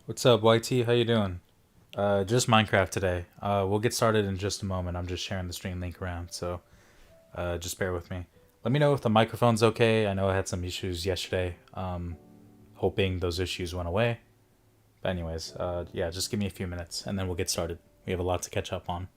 What's up, YT? How you doing? Just Minecraft today. We'll get started in just a moment. I'm just sharing the stream link around, so just bear with me. Let me know if the microphone's okay. I know I had some issues yesterday. Hoping those issues went away. But anyways, yeah, just give me a few minutes and then we'll get started. We have a lot to catch up on.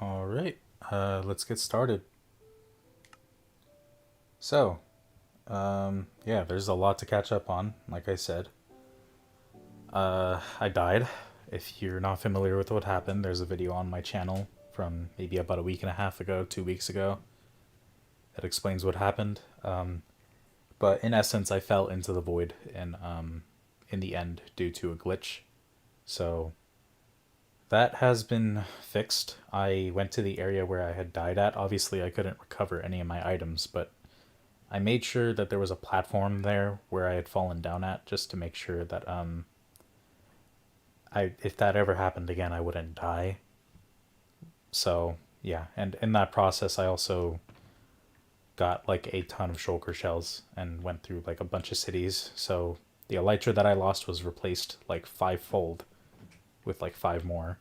All right, let's get started. So, yeah, there's a lot to catch up on. Like I said, I died. If you're not familiar with what happened, there's a video on my channel from maybe about a week and a half ago, 2 weeks ago, that explains what happened. But in essence, I fell into the void in the end due to a glitch. So that has been fixed. I went to the area where I had died at. Obviously, I couldn't recover any of my items, but I made sure that there was a platform there where I had fallen down at just to make sure that I if that ever happened again, I wouldn't die. So yeah, and in that process, I also got like a ton of shulker shells and went through like a bunch of cities. So the elytra that I lost was replaced like fivefold with like five more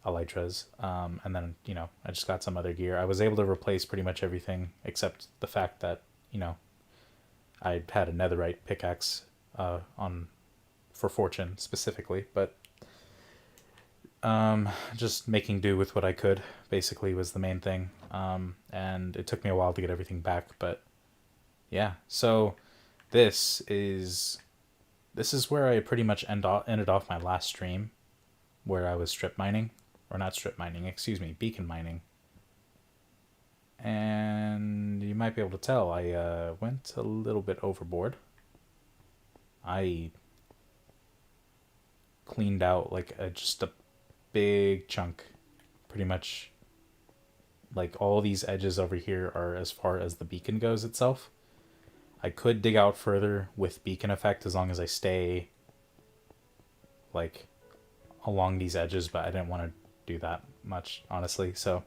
elytras. And then, I just got some other gear. I was able to replace pretty much everything except the fact that, I had a netherite pickaxe on for fortune specifically, but just making do with what I could basically was the main thing. And it took me a while to get everything back, but yeah. So this is this is where I pretty much ended off my last stream, where I was strip mining, or not strip mining, excuse me, beacon mining. And you might be able to tell I went a little bit overboard. I cleaned out like just a big chunk, pretty much. Like all these edges over here are as far as the beacon goes itself. I could dig out further with beacon effect as long as I stay like along these edges, but I didn't want to do that much, honestly. So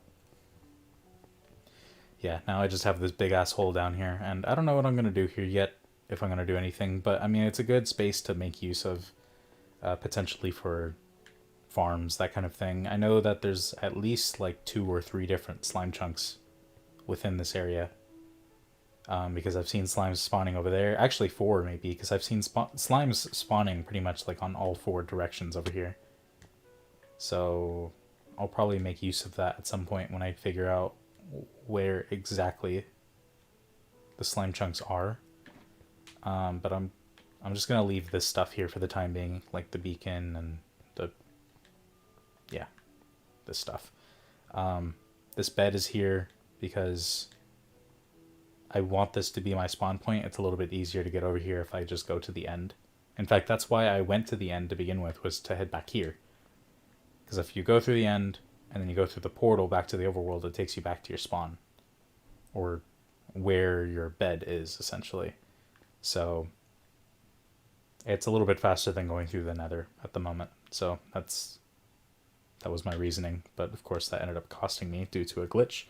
yeah, now I just have this big ass hole down here, and I don't know what I'm gonna do here yet, if I'm gonna do anything. But I mean, it's a good space to make use of, potentially for farms, that kind of thing. I know that there's at least like 2 or 3 different slime chunks within this area. Because I've seen slimes spawning over there. Actually 4 maybe, because I've seen slimes spawning pretty much like on all 4 directions over here. So I'll probably make use of that at some point when I figure out where exactly the slime chunks are. But I'm just gonna leave this stuff here for the time being, like the beacon and this stuff. This bed is here because I want this to be my spawn point. It's a little bit easier to get over here if I just go to the end. In fact, that's why I went to the end to begin with, was to head back here. Because if you go through the end, and then you go through the portal back to the overworld, it takes you back to your spawn. Or where your bed is, essentially. So it's a little bit faster than going through the nether at the moment. So that was my reasoning. But of course that ended up costing me due to a glitch.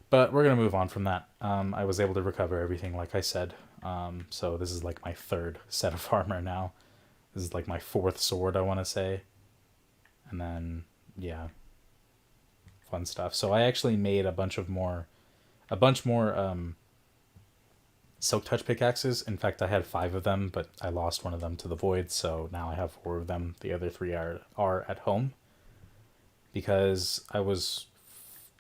But we're going to move on from that. I was able to recover everything, like I said. So this is like my 3rd set of armor now. This is like my 4th sword, I want to say. And then, yeah, fun stuff. So I actually made a bunch more silk touch pickaxes. In fact, I had 5 of them, but I lost one of them to the void. So now I have 4 of them. The other 3 are at home. Because I was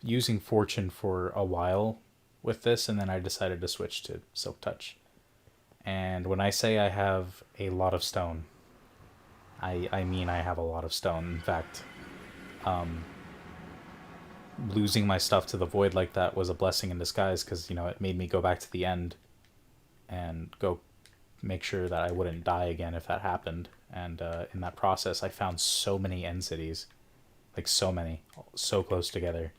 using Fortune for a while with this, and then I decided to switch to Silk Touch. And when I say I have a lot of stone, I mean I have a lot of stone. In fact, losing my stuff to the void like that was a blessing in disguise, because, you know, it made me go back to the end and go make sure that I wouldn't die again if that happened. And in that process, I found so many end cities. Like, so many. So close together.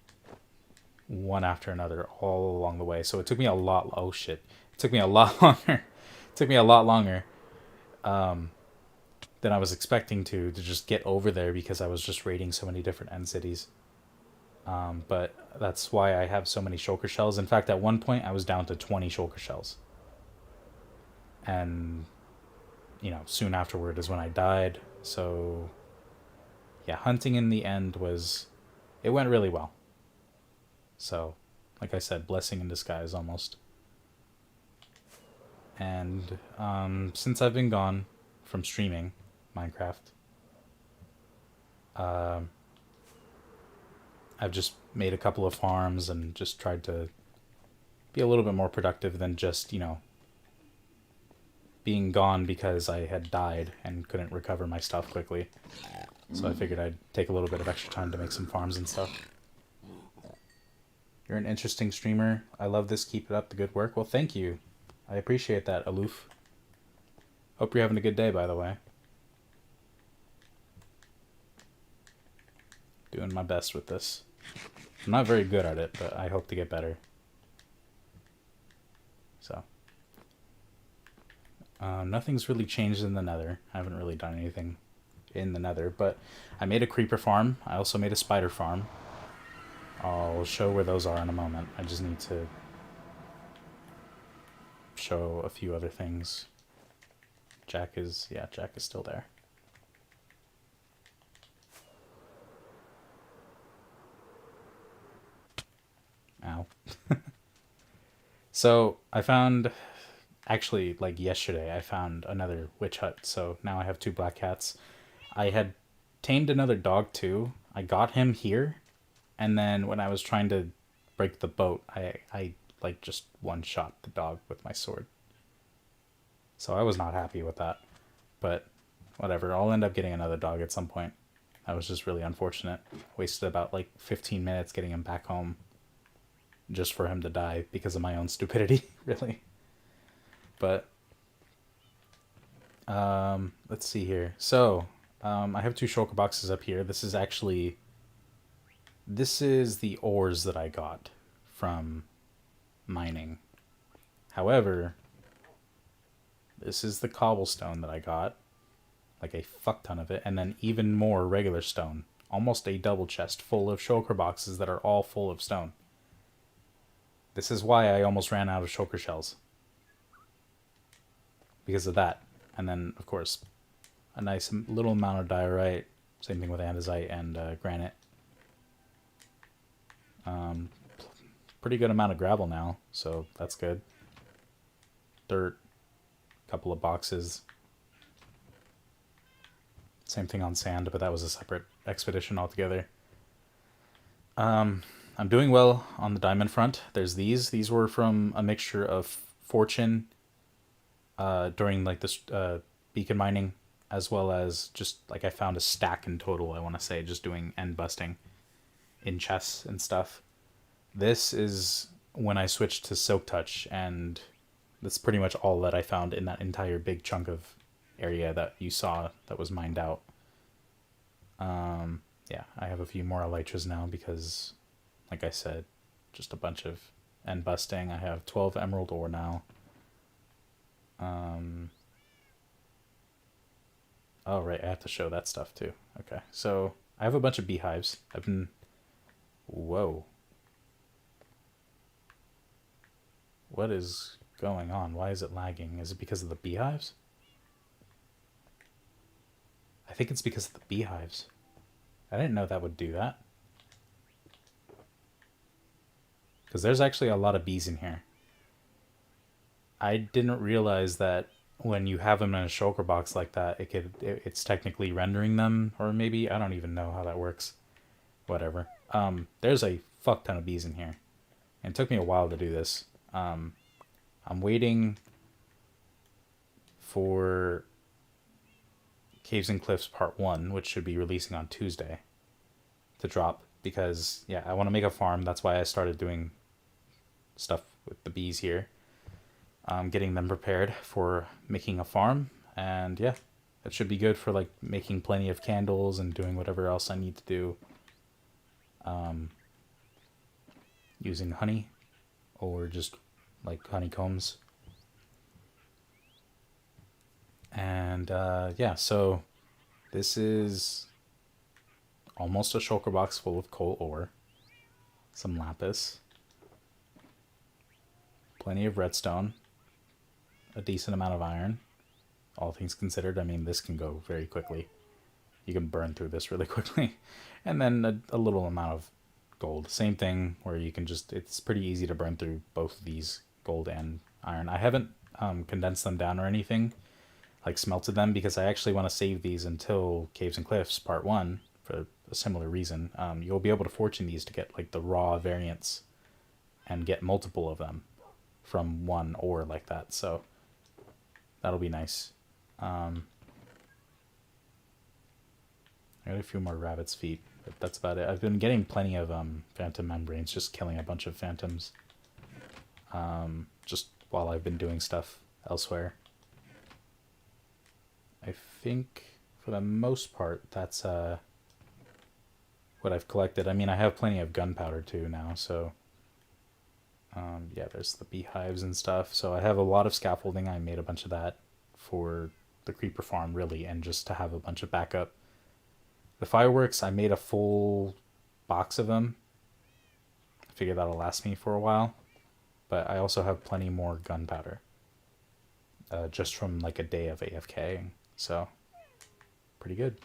One after another, all along the way. So it took me a lot... Oh, shit. It took me a lot longer. It took me a lot longer than I was expecting to just get over there, because I was just raiding so many different end cities. But that's why I have so many shulker shells. In fact, at one point, I was down to 20 shulker shells. And, you know, soon afterward is when I died. So, yeah, hunting in the end it went really well. So, like I said, blessing in disguise almost. And since I've been gone from streaming Minecraft, I've just made a couple of farms and just tried to be a little bit more productive than just, you know, being gone because I had died and couldn't recover my stuff quickly. So I figured I'd take a little bit of extra time to make some farms and stuff. You're an interesting streamer. I love this. Keep it up. The good work. Well, thank you. I appreciate that, Aloof. Hope you're having a good day, by the way. Doing my best with this. I'm not very good at it, but I hope to get better. So. Nothing's really changed in the nether. I haven't really done anything in the nether, but I made a creeper farm. I also made a spider farm. I'll show where those are in a moment. I just need to show a few other things. Jack is still there. Ow. So I found, actually, like yesterday, I found another witch hut. So now I have 2 black cats. I had tamed another dog too. I got him here, and then when I was trying to break the boat, I like just one-shot the dog with my sword. So I was not happy with that. But whatever, I'll end up getting another dog at some point. That was just really unfortunate. Wasted about like 15 minutes getting him back home just for him to die because of my own stupidity, really. But let's see here. So I have 2 shulker boxes up here. This is the ores that I got from mining. However, This is the cobblestone that I got. Like a fuck ton of it. And then even more regular stone. Almost a double chest full of shulker boxes that are all full of stone. This is why I almost ran out of shulker shells. Because of that. And then, of course, a nice little amount of diorite. Same thing with andesite and granite. Pretty good amount of gravel now, so that's good. Dirt, couple of boxes. Same thing on sand, but that was a separate expedition altogether. I'm doing well on the diamond front. There's these. These were from a mixture of fortune during like this beacon mining, as well as just like I found a stack in total, I want to say, just doing end busting in chests and stuff. This is when I switched to Silk Touch, and that's pretty much all that I found in that entire big chunk of area that you saw that was mined out. Yeah, I have a few more elytras now because, like I said, just a bunch of end busting. I have 12 emerald ore now. Oh, right, I have to show that stuff too. Okay, so I have a bunch of beehives. I've been... Whoa. What is going on? Why is it lagging? Is it because of the beehives? I think it's because of the beehives. I didn't know that would do that. Because there's actually a lot of bees in here. I didn't realize that when you have them in a shulker box like that, it's technically rendering them, or maybe, I don't even know how that works. Whatever. There's a fuck ton of bees in here. And it took me a while to do this. I'm waiting for Caves and Cliffs Part 1, which should be releasing on Tuesday, to drop. Because, yeah, I want to make a farm. That's why I started doing stuff with the bees here. Getting them prepared for making a farm. And, yeah, that should be good for, like, making plenty of candles and doing whatever else I need to do. Using honey or just like honeycombs. And yeah, so this is almost a shulker box full of coal ore, some lapis, plenty of redstone, a decent amount of iron. All things considered, I mean, this can go very quickly. You can burn through this really quickly. And then a little amount of gold. Same thing where you can just, it's pretty easy to burn through both of these, gold and iron. I haven't condensed them down or anything, like smelted them, because I actually want to save these until Caves and Cliffs Part 1 for a similar reason. You'll be able to fortune these to get like the raw variants and get multiple of them from one ore like that. So that'll be nice. I got a few more rabbit's feet, but that's about it. I've been getting plenty of phantom membranes, just killing a bunch of phantoms, just while I've been doing stuff elsewhere. I think for the most part that's what I've collected. I mean, I have plenty of gunpowder too now, so yeah, there's the beehives and stuff. So I have a lot of scaffolding. I made a bunch of that for the creeper farm, really, and just to have a bunch of backup. The fireworks, I made a full box of them. I figure that'll last me for a while. But I also have plenty more gunpowder. Just from like a day of AFK. So, pretty good.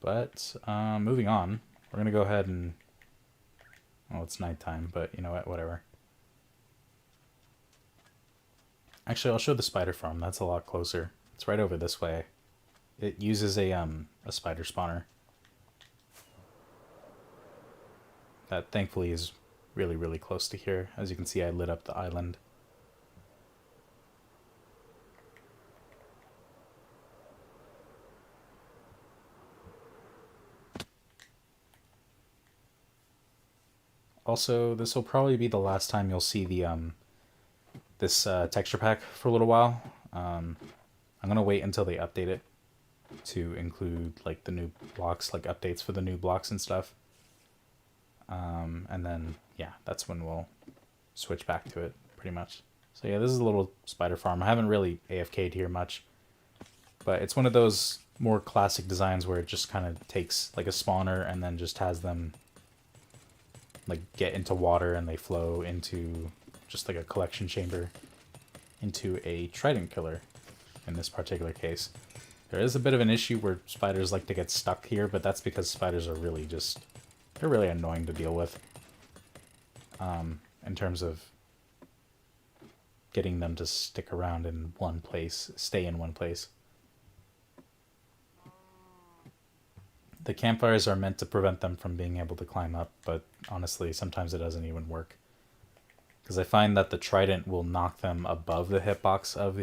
But, moving on. We're going to go ahead and... Well, it's nighttime, but you know what? Whatever. Actually, I'll show the spider farm. That's a lot closer. It's right over this way. It uses a spider spawner that thankfully is really, really close to here. As you can see, I lit up the island. Also, this will probably be the last time you'll see the this texture pack for a little while. I'm gonna wait until they update it to include like the new blocks, like updates for the new blocks and stuff. And then yeah, that's when we'll switch back to it, pretty much. So yeah, this is a little spider farm. I haven't really AFK'd here much, but it's one of those more classic designs where it just kind of takes like a spawner and then just has them like get into water and they flow into just like a collection chamber into a trident killer in this particular case. There is a bit of an issue where spiders like to get stuck here, but that's because spiders are really just, they're really annoying to deal with in terms of getting them to stick around in one place, stay in one place. The campfires are meant to prevent them from being able to climb up, but honestly, sometimes it doesn't even work. Because I find that the trident will knock them above the hitbox of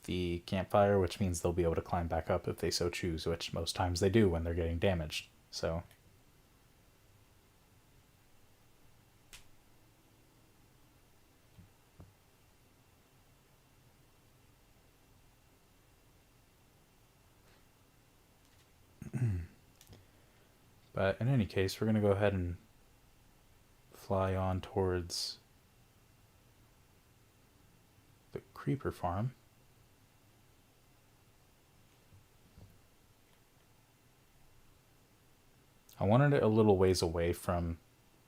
the campfire, which means they'll be able to climb back up if they so choose, which most times they do when they're getting damaged. So but in any case, we're going to go ahead and fly on towards the creeper farm. I wanted it a little ways away from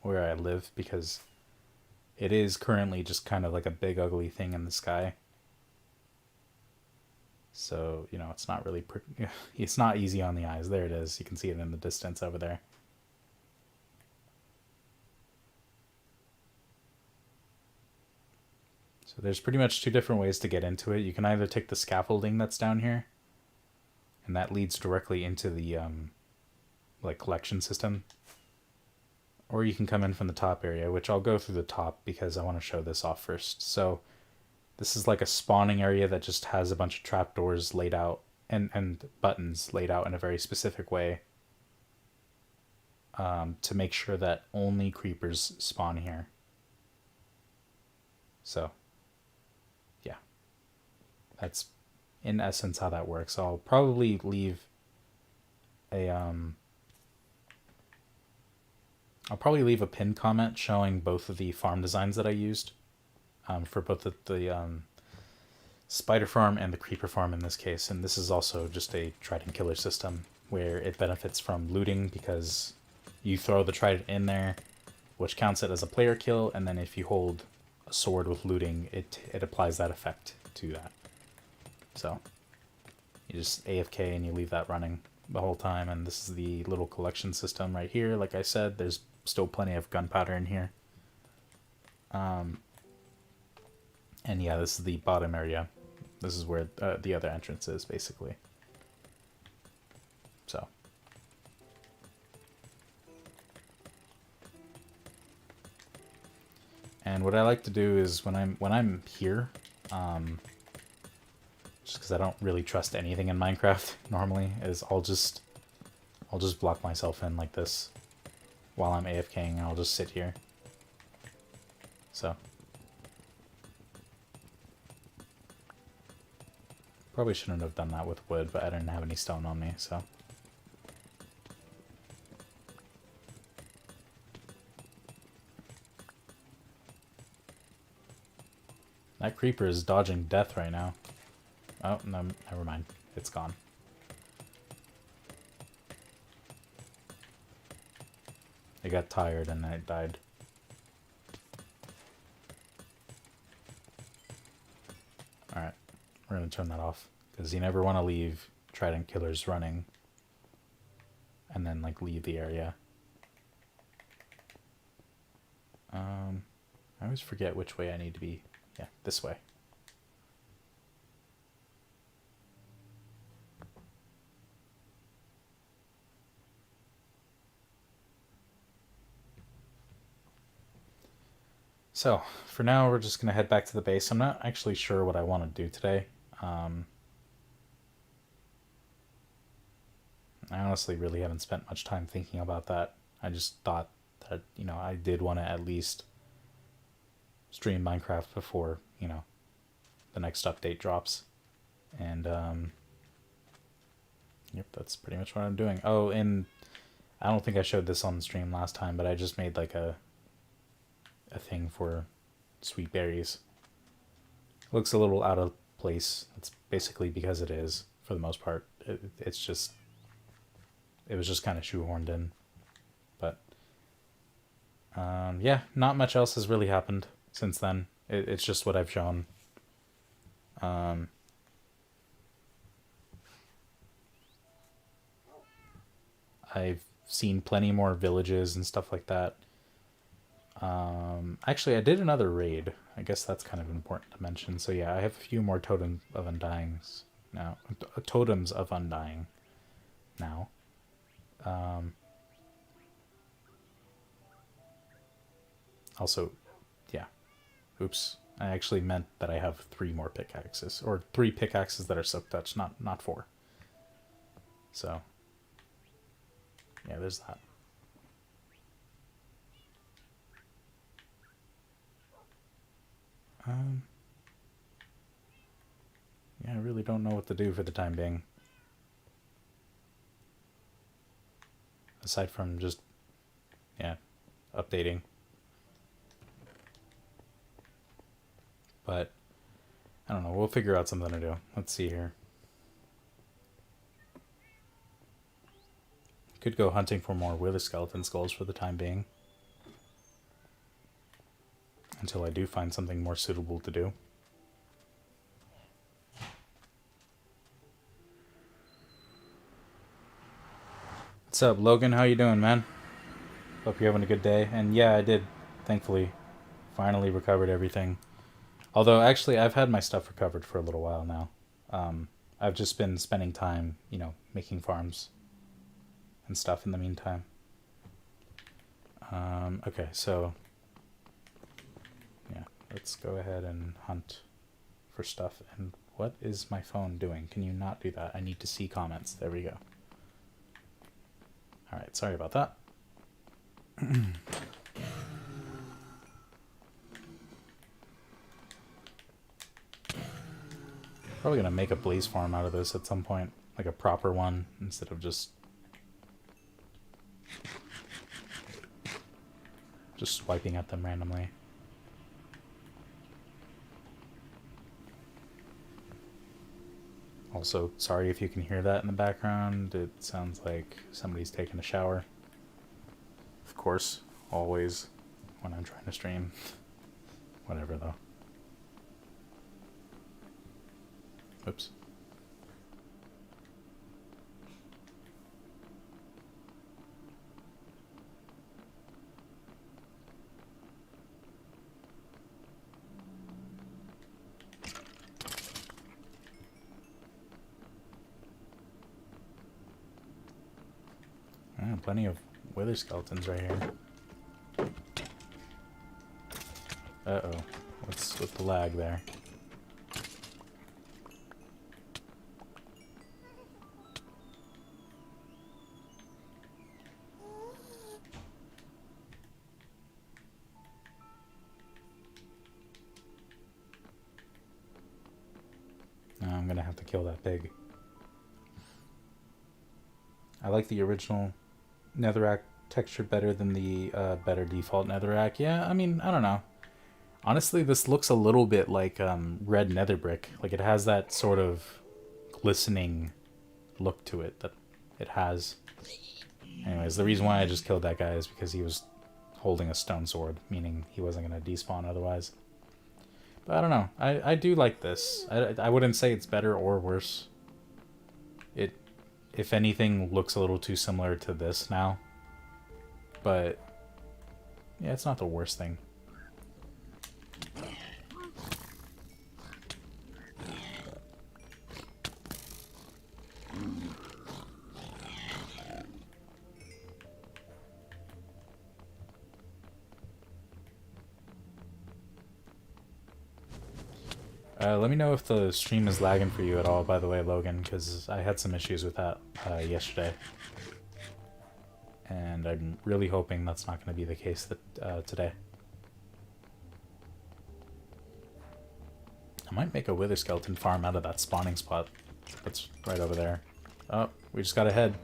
where I live because it is currently just kind of like a big ugly thing in the sky. So, you know, it's not really it's not easy on the eyes. There it is. You can see it in the distance over there. So there's pretty much two different ways to get into it. You can either take the scaffolding that's down here, and that leads directly into the like collection system, or you can come in from the top area, which I'll go through the top because I want to show this off first. So this is like a spawning area that just has a bunch of trapdoors laid out and buttons laid out in a very specific way to make sure that only creepers spawn here. So yeah, that's in essence how that works. I'll probably leave a I'll probably leave a pinned comment showing both of the farm designs that I used for both the spider farm and the creeper farm in this case. And this is also just a trident killer system where it benefits from looting because you throw the trident in there, which counts it as a player kill, and then if you hold a sword with looting, it applies that effect to that. So you just AFK and you leave that running the whole time. And this is the little collection system right here. Like I said, there's still plenty of gunpowder in here. And yeah, this is the bottom area. This is where the other entrance is, basically. So. And what I like to do is when I'm here, just because I don't really trust anything in Minecraft normally, is I'll just block myself in like this while I'm AFKing, and I'll just sit here. So. Probably shouldn't have done that with wood, but I didn't have any stone on me, so. That creeper is dodging death right now. Oh, no, never mind. It's gone. It got tired and then it died. Alright, we're going to turn that off. Because you never want to leave trident killers running and then like leave the area. I always forget which way I need to be. Yeah, this way. So, for now, we're just going to head back to the base. I'm not actually sure what I want to do today. I honestly really haven't spent much time thinking about that. I just thought that, you know, I did want to at least stream Minecraft before, you know, the next update drops. And, yep, that's pretty much what I'm doing. Oh, and I don't think I showed this on the stream last time, but I just made like a a thing for sweet berries. It looks a little out of place. That's basically because it is, for the most part. It was just kind of shoehorned in. But yeah, not much else has really happened since then. It's just what I've shown. I've seen plenty more villages and stuff like that. Actually, I did another raid. I guess that's kind of important to mention. So yeah, I have a few more totems of undyings now. Totems of undying now. Also, yeah. Oops. I actually meant that I have 3 more pickaxes, or 3 pickaxes that are silk touch, not 4. So yeah, there's that. Yeah, I really don't know what to do for the time being. Aside from just, yeah, updating. But, I don't know, we'll figure out something to do. Let's see here. Could go hunting for more wither skeleton skulls for the time being. Until I do find something more suitable to do. What's up, Logan? How you doing, man? Hope you're having a good day. And yeah, I did, thankfully, finally recovered everything. Although, actually, I've had my stuff recovered for a little while now. I've just been spending time, you know, making farms and stuff in the meantime. Okay, so yeah, let's go ahead and hunt for stuff. And what is my phone doing? Can you not do that? I need to see comments. There we go. Alright, sorry about that. Probably gonna make a blaze farm out of this at some point. Like a proper one, instead of just swiping at them randomly. Also, sorry if you can hear that in the background. It sounds like somebody's taking a shower. Of course, always when I'm trying to stream. Whatever, though. Oops. Plenty of wither skeletons right here. Uh-oh. What's with the lag there? Now I'm gonna have to kill that pig. I like the original netherrack texture better than the better default netherrack. Yeah, I mean, I don't know. Honestly, this looks a little bit like red nether brick. Like, it has that sort of glistening look to it that it has. Anyways, the reason why I just killed that guy is because he was holding a stone sword, meaning he wasn't going to despawn otherwise. But I don't know. I do like this. I wouldn't say it's better or worse. It, if anything, looks a little too similar to this now. But yeah, it's not the worst thing. Let me know if the stream is lagging for you at all, by the way, Logan, because I had some issues with that yesterday. And I'm really hoping that's not going to be the case today. I might make a wither skeleton farm out of that spawning spot that's right over there. Oh, we just got a head.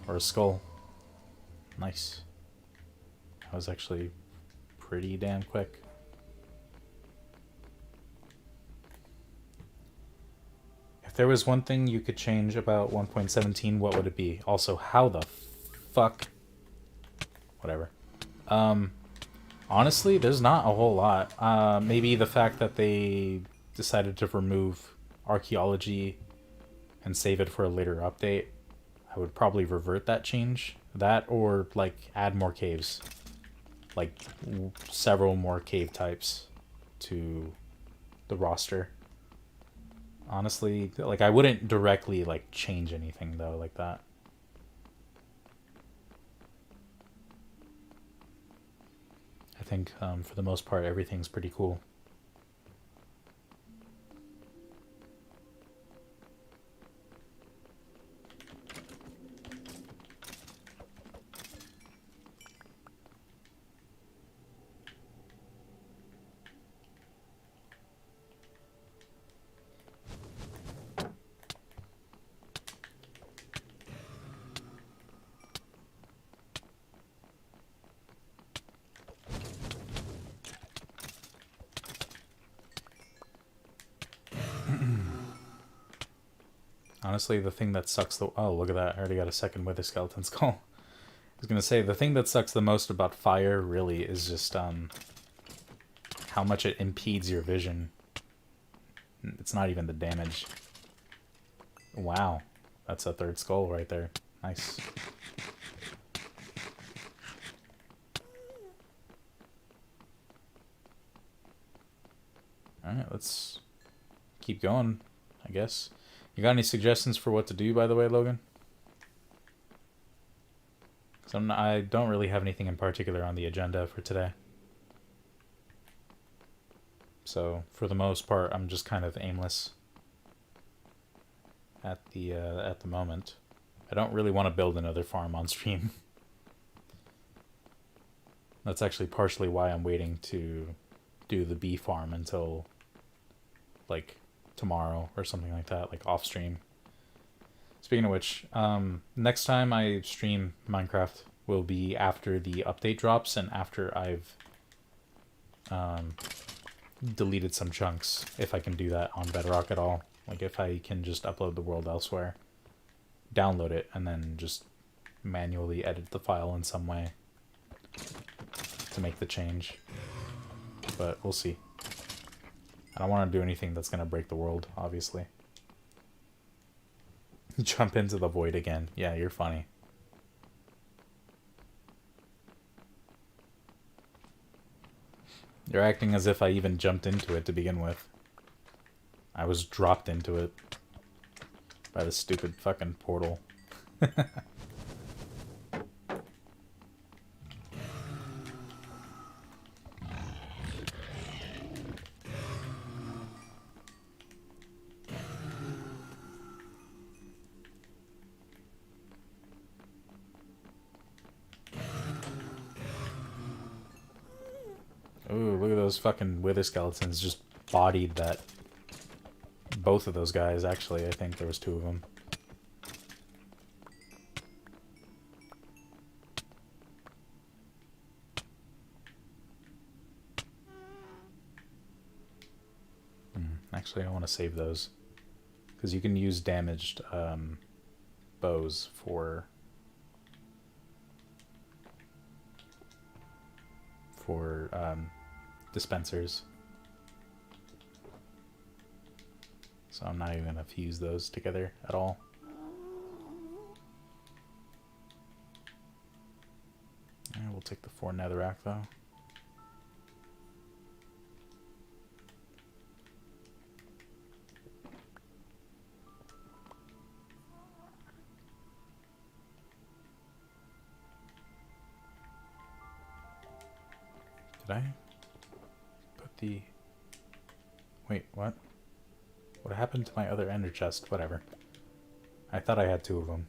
Or a skull. Nice. That was actually pretty damn quick. If there was one thing you could change about 1.17, what would it be? Also, how the fuck? Whatever. Honestly, there's not a whole lot. Maybe the fact that they decided to remove archaeology and save it for a later update. I would probably revert that change. That or, like, add more caves. Like, several more cave types to the roster. Honestly, like, I wouldn't directly, like, change anything, though, like that. I think, for the most part, everything's pretty cool. Honestly, the thing that sucks the... Oh, look at that. I already got a second wither skeleton skull. I was going to say, the thing that sucks the most about fire, really, is just how much it impedes your vision. It's not even the damage. Wow. That's a third skull right there. Nice. Alright, let's keep going, I guess. You got any suggestions for what to do, by the way, Logan? Because I don't really have anything in particular on the agenda for today. So, for the most part, I'm just kind of aimless at the moment. I don't really want to build another farm on stream. That's actually partially why I'm waiting to do the bee farm until, like, tomorrow or something like that, like off stream. Speaking of which, next time I stream Minecraft will be after the update drops and after I've deleted some chunks, if I can do that on Bedrock at all. Like if I can just upload the world elsewhere, download it, and then just manually edit the file in some way to make the change. But we'll see. I don't want to do anything that's going to break the world, obviously. Jump into the void again. Yeah, you're funny. You're acting as if I even jumped into it to begin with. I was dropped into it by the stupid fucking portal. Ooh, look at those fucking wither skeletons just bodied that. Both of those guys, actually. I think there was two of them. Actually, I want to save those. Because you can use damaged bows for dispensers. So I'm not even going to fuse those together at all. And we'll take the 4 netherrack though. Did I put the... Wait, what? What happened to my other ender chest? Whatever. I thought I had 2 of them.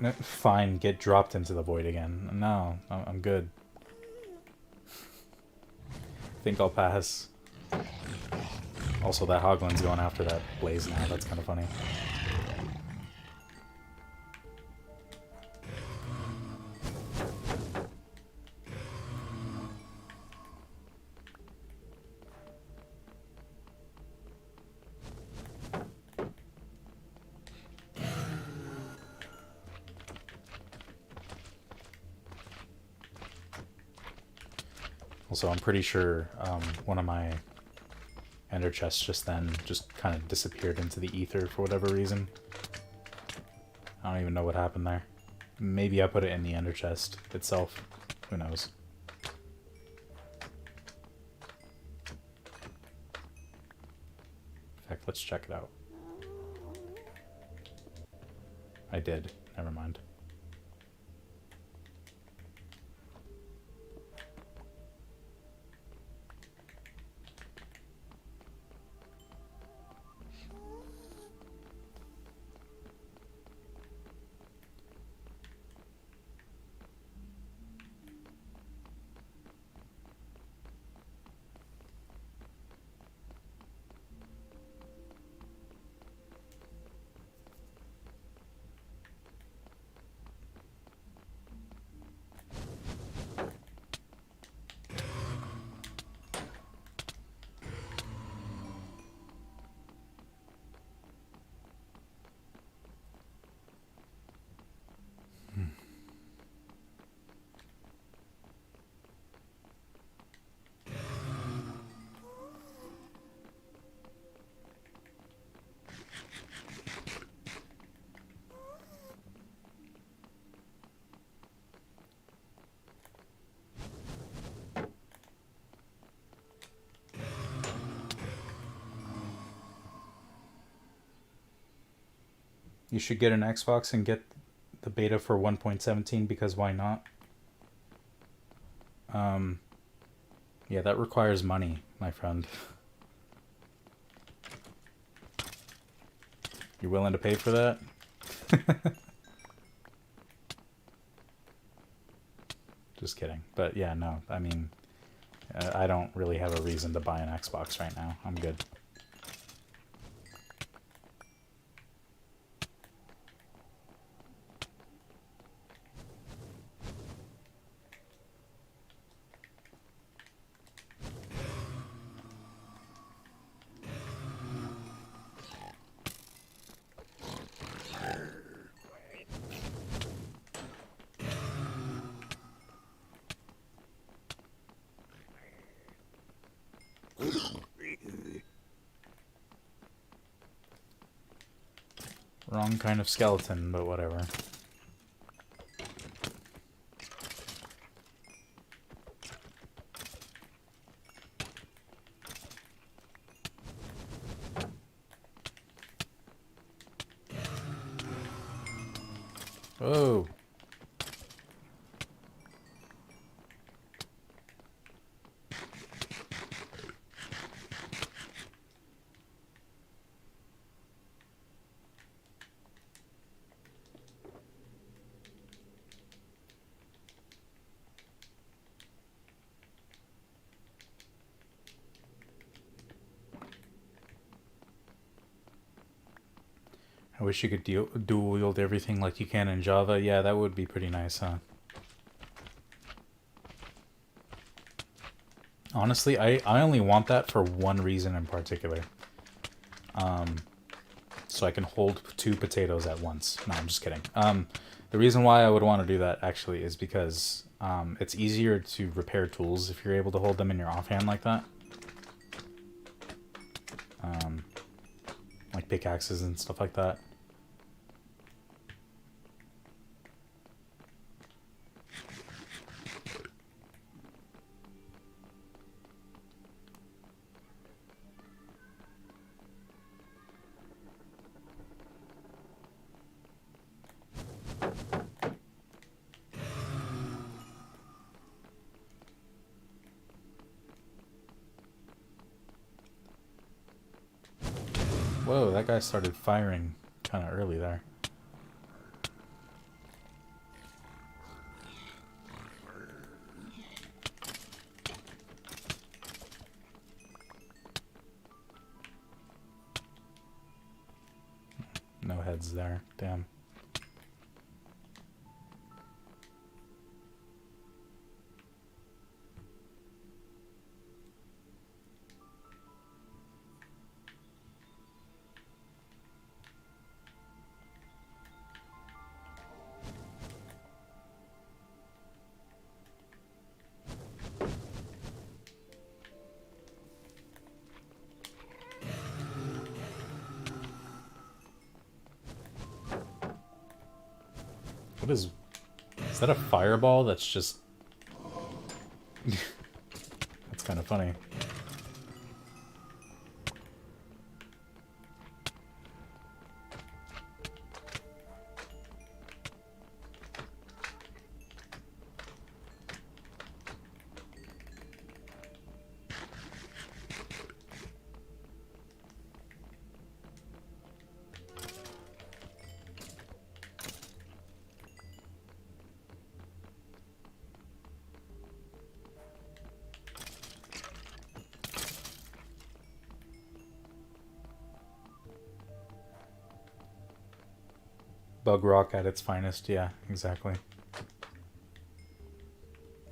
No, fine, get dropped into the void again. No, I'm good. Think I'll pass. Also, that Hoglin's going after that blaze now. That's kind of funny. Also, I'm pretty sure one of my ender chests just kind of disappeared into the ether for whatever reason. I don't even know what happened there. Maybe I put it in the ender chest itself. Who knows? In fact, let's check it out. I did. Never mind. You should get an Xbox and get the beta for 1.17 because why not? Yeah, that requires money, my friend. You're willing to pay for that? Just kidding. But yeah, no, I mean, I don't really have a reason to buy an Xbox right now. I'm good. Wrong kind of skeleton, but whatever. Oh. I wish you could dual wield everything like you can in Java. Yeah, that would be pretty nice, huh? Honestly, I only want that for one reason in particular. So I can hold 2 potatoes at once. No, I'm just kidding. The reason why I would want to do that actually is because it's easier to repair tools if you're able to hold them in your offhand like that. Like pickaxes and stuff like that. Whoa, that guy started firing kind of early there. No heads there, damn. What is that a fireball that's just... That's kind of funny. Bug rock at its finest, yeah, exactly.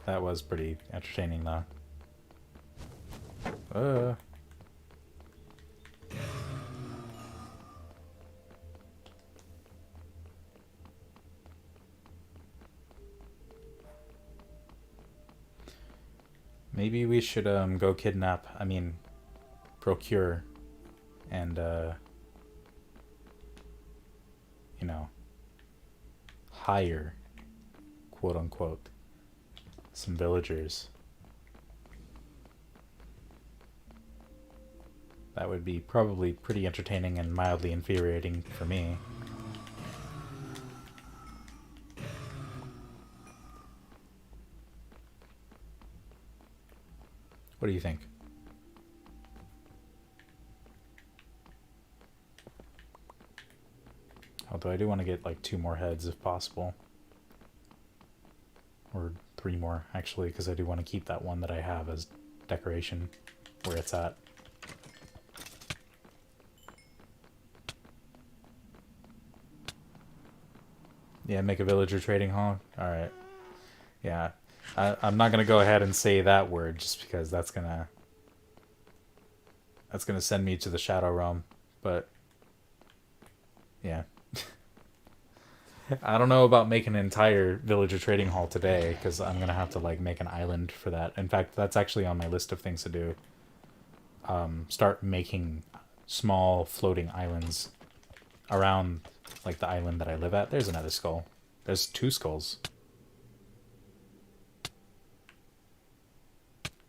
That was pretty entertaining, though. Maybe we should go kidnap, procure, and you know, hire, quote unquote, some villagers. That would be probably pretty entertaining and mildly infuriating for me. What do you think? Although I do want to get like 2 more heads if possible. Or 3 more, actually, because I do want to keep that one that I have as decoration where it's at. Yeah, make a villager trading hall? Alright. Yeah. I'm not going to go ahead and say that word just because that's gonna send me to the Shadow Realm. But, yeah. I don't know about making an entire villager trading hall today, because I'm going to have to like make an island for that. In fact, that's actually on my list of things to do. Start making small floating islands around like the island that I live at. There's another skull. There's 2 skulls.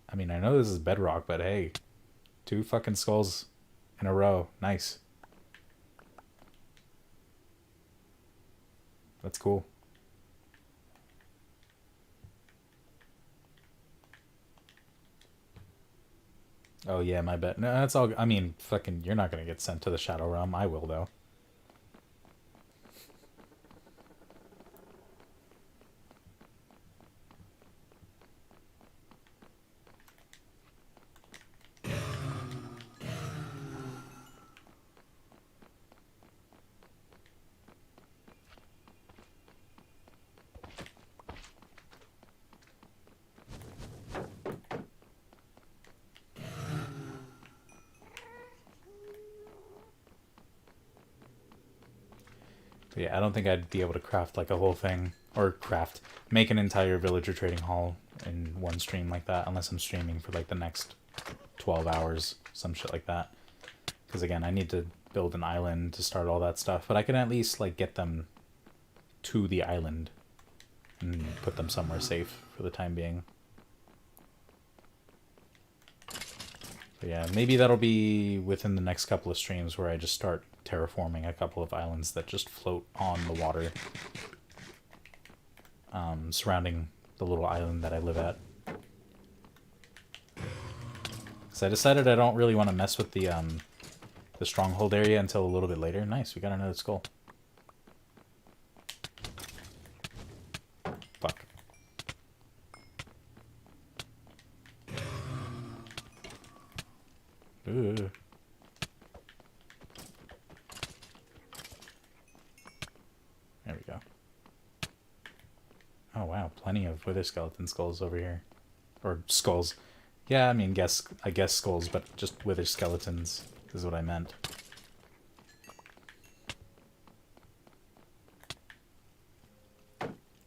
I mean, I know this is bedrock, but hey, 2 fucking skulls in a row. Nice. That's cool. Oh yeah, my bad. No, that's all. I mean, fucking, you're not gonna get sent to the Shadow Realm. I will, though. But yeah, I don't think I'd be able to craft like a whole thing, or make an entire villager trading hall in one stream like that, unless I'm streaming for like the next 12 hours, some shit like that. Because again, I need to build an island to start all that stuff, but I can at least like get them to the island and put them somewhere safe for the time being. But yeah, maybe that'll be within the next couple of streams where I just start terraforming a couple of islands that just float on the water, surrounding the little island that I live at. So I decided I don't really want to mess with the stronghold area until a little bit later. Nice, we got another skull. Fuck. Ooh. There we go. Oh wow, plenty of wither skeleton skulls over here. Or skulls. Yeah, I mean, I guess skulls, but just wither skeletons is what I meant.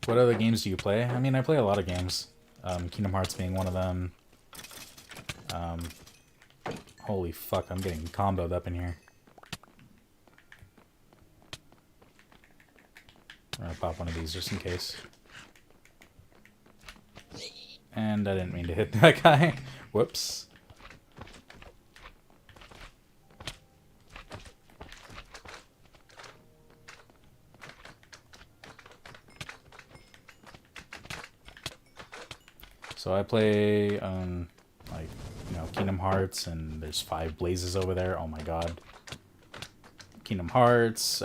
What other games do you play? I mean, I play a lot of games. Kingdom Hearts being one of them. Holy fuck, I'm getting comboed up in here. I'm gonna pop one of these just in case. And I didn't mean to hit that guy. Whoops. So I play, like, you know, Kingdom Hearts, and there's 5 blazes over there. Oh my god. Kingdom Hearts,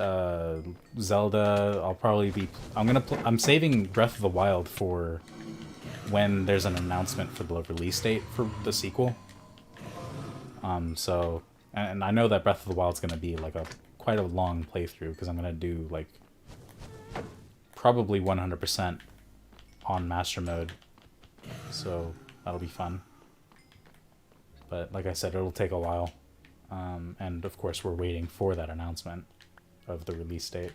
Zelda. I'll probably be. I'm saving Breath of the Wild for when there's an announcement for the release date for the sequel. So, and I know that Breath of the Wild's gonna be like quite a long playthrough because I'm gonna do like probably 100% on Master Mode. So that'll be fun. But like I said, it'll take a while. And of course, we're waiting for that announcement of the release date.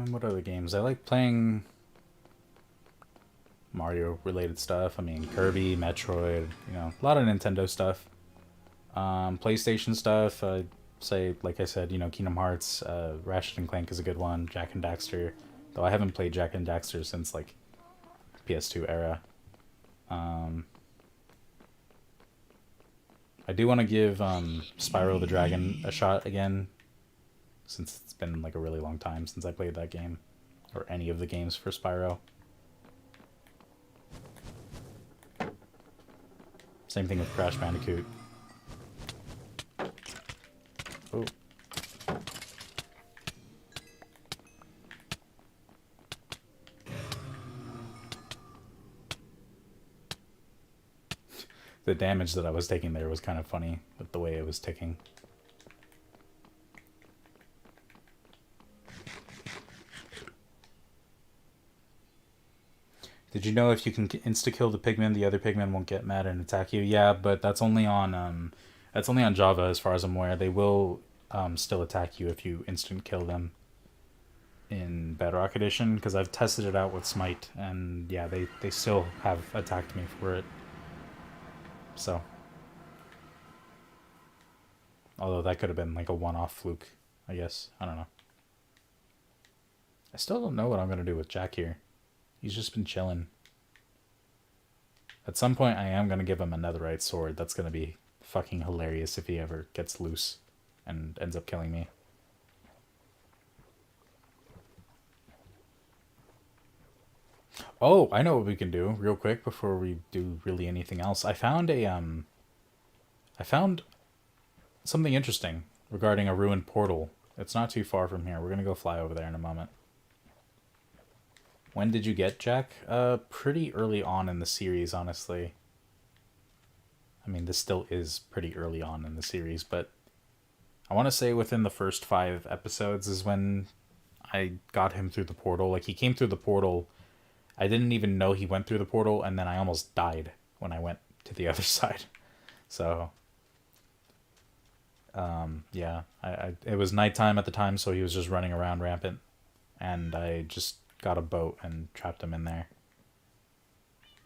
What other games? I like playing Mario-related stuff. I mean, Kirby, Metroid, you know, a lot of Nintendo stuff. PlayStation stuff, say, like I said, you know, Kingdom Hearts, Ratchet and Clank is a good one, Jak and Daxter, though I haven't played Jak and Daxter since, like, PS2 era. I do want to give Spyro the Dragon a shot again, since it's been, like, a really long time since I played that game, or any of the games for Spyro. Same thing with Crash Bandicoot. Oh. The damage that I was taking there was kind of funny with the way it was ticking. Did you know if you can insta-kill the pigmen, the other pigmen won't get mad and attack you? Yeah, but that's only on Java as far as I'm aware. They will still attack you if you instant kill them in Bedrock Edition, because I've tested it out with Smite, and yeah, they still have attacked me for it. So, although that could have been like a one-off fluke, I guess. I don't know. I still don't know what I'm going to do with Jack here. He's just been chilling. At some point, I am going to give him a netherite sword. That's going to be fucking hilarious if he ever gets loose and ends up killing me. Oh, I know what we can do real quick before we do really anything else. I found something interesting regarding a ruined portal. It's not too far from here. We're going to go fly over there in a moment. When did you get Jack? Pretty early on in the series, honestly. I mean, this still is pretty early on in the series, but I want to say within the first 5 episodes is when I got him through the portal. Like, he came through the portal. I didn't even know he went through the portal, and then I almost died when I went to the other side. So, yeah. It was nighttime at the time, so he was just running around rampant. And I just got a boat and trapped him in there.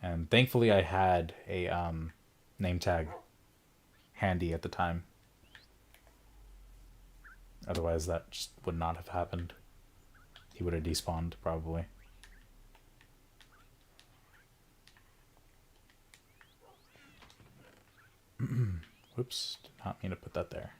And thankfully I had a name tag handy at the time. Otherwise that just would not have happened. He would have despawned probably. Whoops, did not mean to put that there.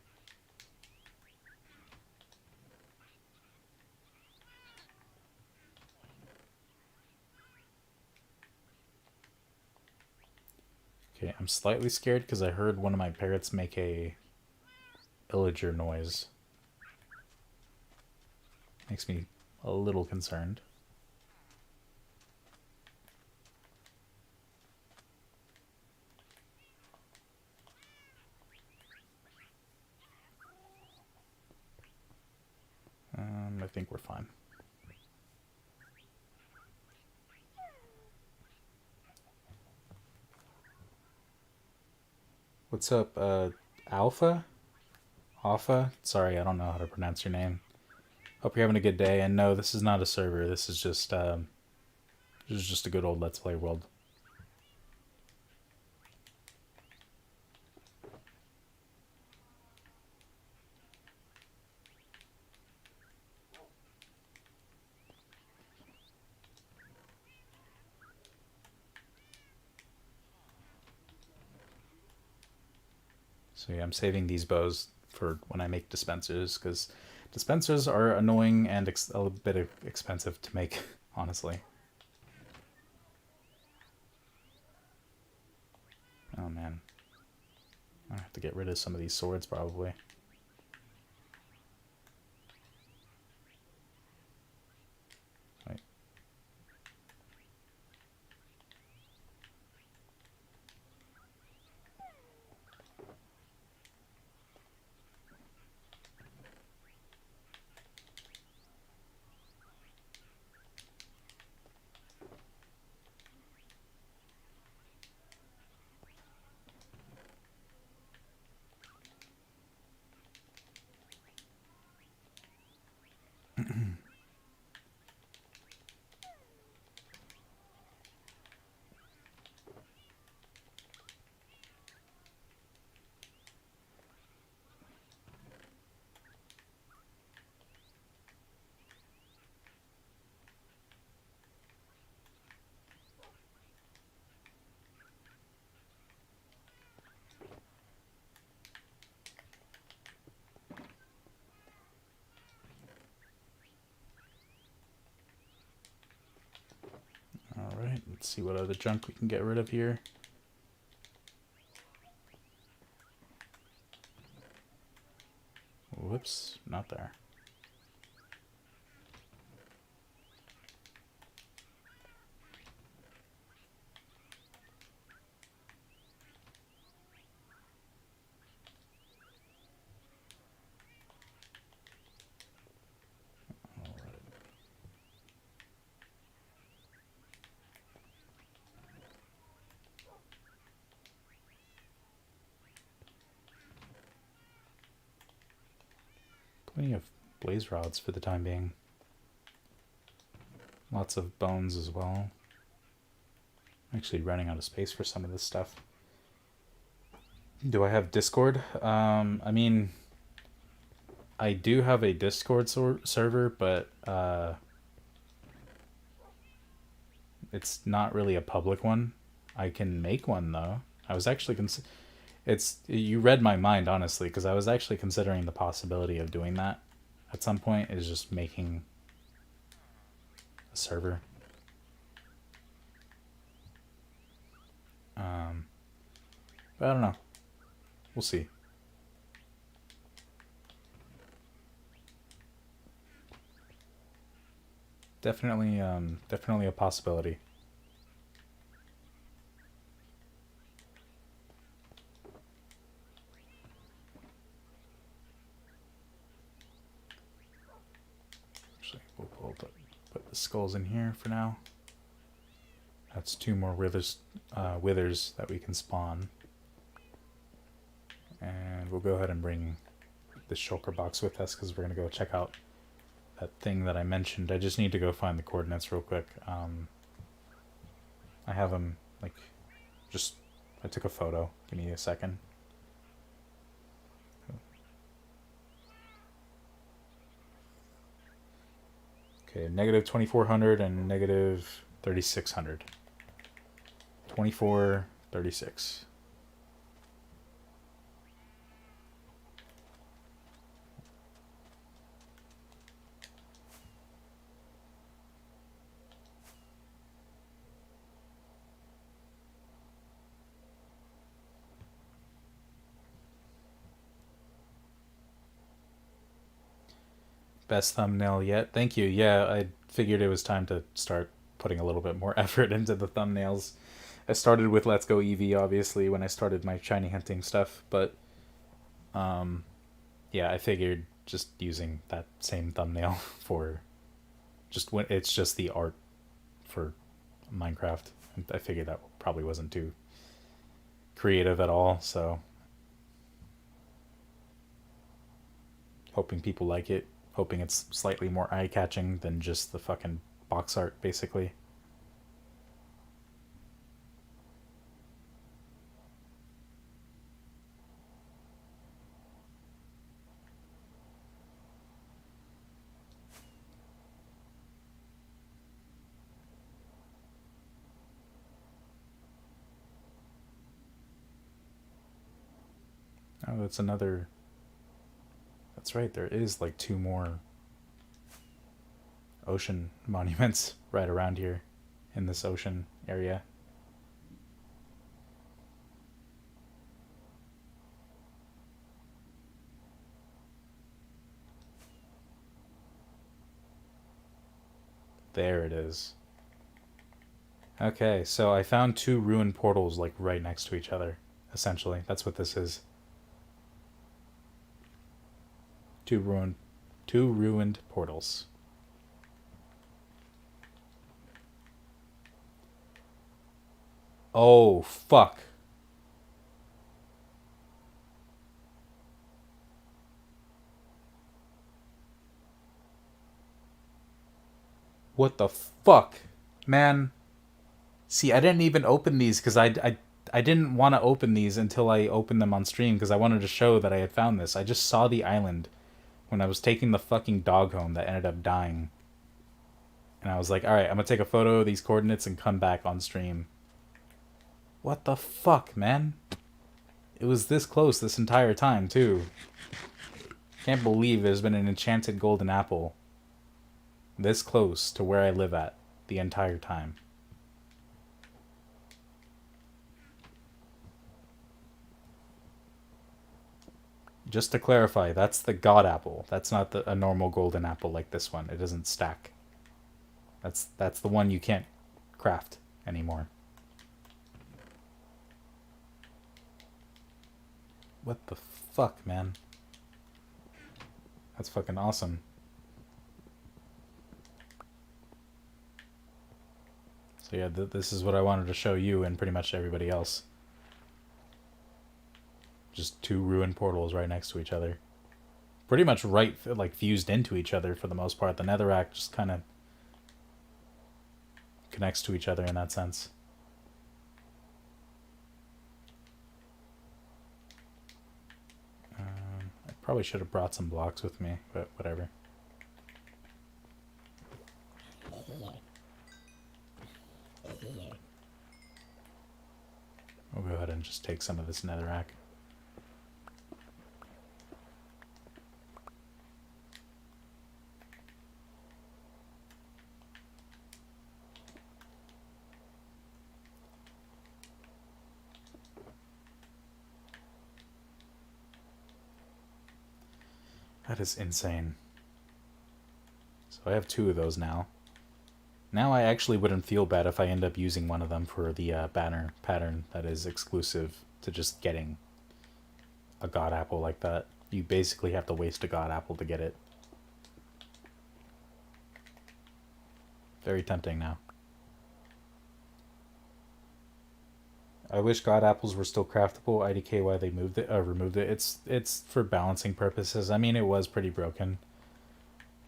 Okay, I'm slightly scared because I heard one of my parrots make a villager noise. Makes me a little concerned. I think we're fine. What's up, Alpha? Alpha? Sorry, I don't know how to pronounce your name. Hope you're having a good day. And no, this is not a server. This is just This is just a good old Let's Play world. So yeah, I'm saving these bows for when I make dispensers, because dispensers are annoying and a little bit expensive to make, honestly. Oh man. I have to get rid of some of these swords, probably. Right. Alright, let's see what other junk we can get rid of here. Whoops, not there. Plenty of blaze rods for the time being. Lots of bones as well. I'm actually running out of space for some of this stuff. Do I have Discord? I mean, I do have a Discord server, but it's not really a public one. I can make one though. I was actually you read my mind, honestly, because I was actually considering the possibility of doing that at some point, is just making a server. But I don't know. We'll see. Definitely a possibility. Actually, we'll put the skulls in here for now. That's 2 more withers that we can spawn. And we'll go ahead and bring this shulker box with us, because we're going to go check out that thing that I mentioned. I just need to go find the coordinates real quick. I have them, like, I took a photo. Give me a second. Okay, negative 2400 and negative 3600. 2436. Best thumbnail yet. Thank you. Yeah, I figured it was time to start putting a little bit more effort into the thumbnails. I started with Let's Go Eevee, obviously, when I started my shiny hunting stuff, but yeah, I figured just using that same thumbnail for just when it's just the art for Minecraft. I figured that probably wasn't too creative at all, so hoping people like it. Hoping it's slightly more eye-catching than just the fucking box art, basically. Oh, it's another... That's right, there is like 2 more ocean monuments right around here in this ocean area. There it is. Okay, so I found 2 ruined portals like right next to each other, essentially. That's what this is. 2 ruined portals. Oh, fuck. What the fuck? Man. See, I didn't even open these because I didn't want to open these until I opened them on stream because I wanted to show that I had found this. I just saw the island when I was taking the fucking dog home that ended up dying. And I was like, alright, I'm going to take a photo of these coordinates and come back on stream. What the fuck, man? It was this close this entire time, too. Can't believe there's been an enchanted golden apple this close to where I live at the entire time. Just to clarify, that's the god apple. That's not a normal golden apple like this one. It doesn't stack. That's the one you can't craft anymore. What the fuck, man? That's fucking awesome. So yeah, this is what I wanted to show you and pretty much everybody else. Just 2 ruined portals right next to each other. Pretty much right, like, fused into each other for the most part. The netherrack just kind of connects to each other in that sense. I probably should have brought some blocks with me, but whatever. We'll go ahead and just take some of this netherrack. That is insane. So I have 2 of those now. Now I actually wouldn't feel bad if I end up using one of them for the pattern that is exclusive to just getting a god apple like that. You basically have to waste a god apple to get it. Very tempting now. I wish god apples were still craftable. IDK why they removed it. It's for balancing purposes. I mean, it was pretty broken.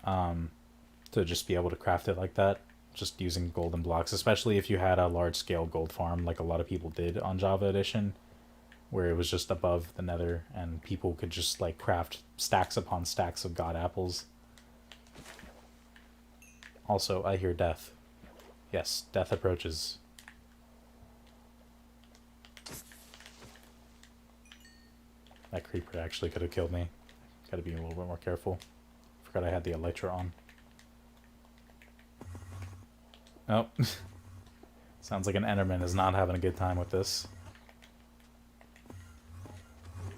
To just be able to craft it like that, just using golden blocks, especially if you had a large scale gold farm like a lot of people did on Java Edition, where it was just above the nether and people could just like craft stacks upon stacks of god apples. Also, I hear death. Yes, death approaches. That creeper actually could have killed me. Gotta be a little bit more careful. Forgot I had the elytra on. Oh. Sounds like an enderman is not having a good time with this. You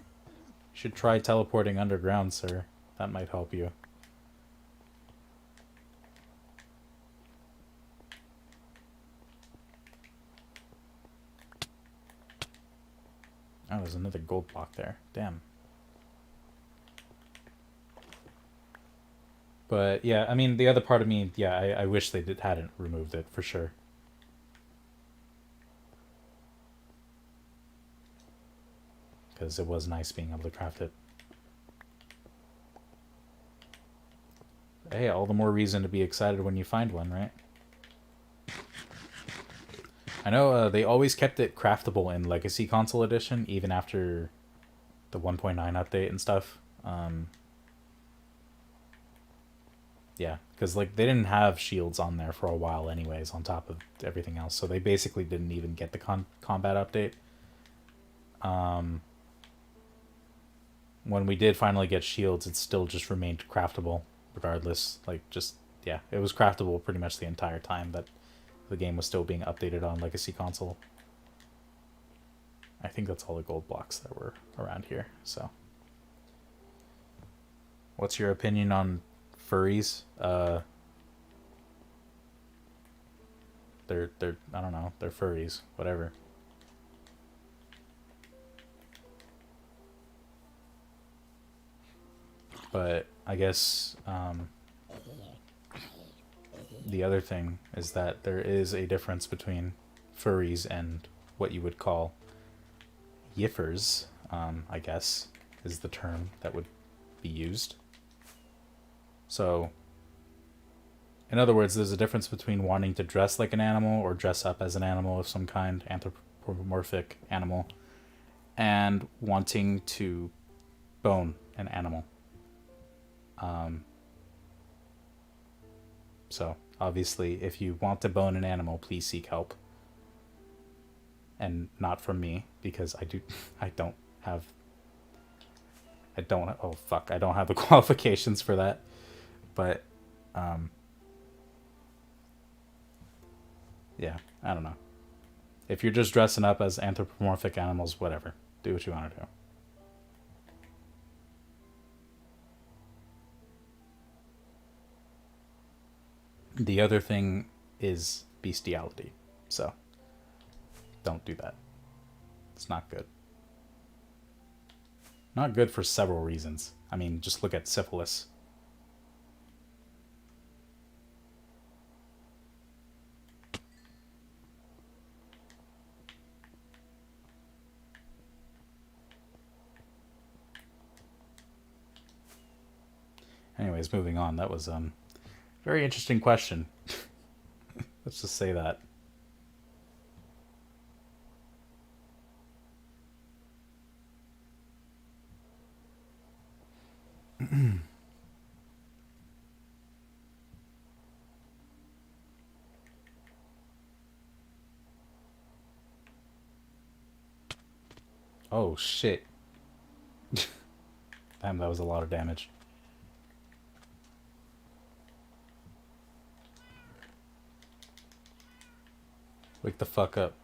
should try teleporting underground, sir. That might help you. Oh, there's another gold block there. Damn. But yeah, I mean, the other part of me, yeah, I wish they hadn't removed it, for sure. Because it was nice being able to craft it. Hey, all the more reason to be excited when you find one, right? I know they always kept it craftable in Legacy Console Edition, even after the 1.9 update and stuff. Yeah, because like they didn't have shields on there for a while anyways, on top of everything else. So they basically didn't even get the combat update. when we did finally get shields, it still just remained craftable regardless. Like, just, yeah, it was craftable pretty much the entire time that the game was still being updated on Legacy Console. I think that's all the gold blocks that were around here, so. What's your opinion on furries? They're I don't know, they're furries, whatever. But I guess the other thing is that there is a difference between furries and what you would call yiffers, I guess, is the term that would be used. So, in other words, there's a difference between wanting to dress like an animal or dress up as an animal of some kind, anthropomorphic animal, and wanting to bone an animal. So, obviously, if you want to bone an animal, please seek help. And not from me, because I don't have the qualifications for that. But, yeah, I don't know. If you're just dressing up as anthropomorphic animals, whatever. Do what you want to do. The other thing is bestiality. So, don't do that. It's not good. Not good for several reasons. I mean, just look at syphilis. Anyways, moving on. That was very interesting question. Let's just say that. Oh shit. Damn, that was a lot of damage. Wake the fuck up.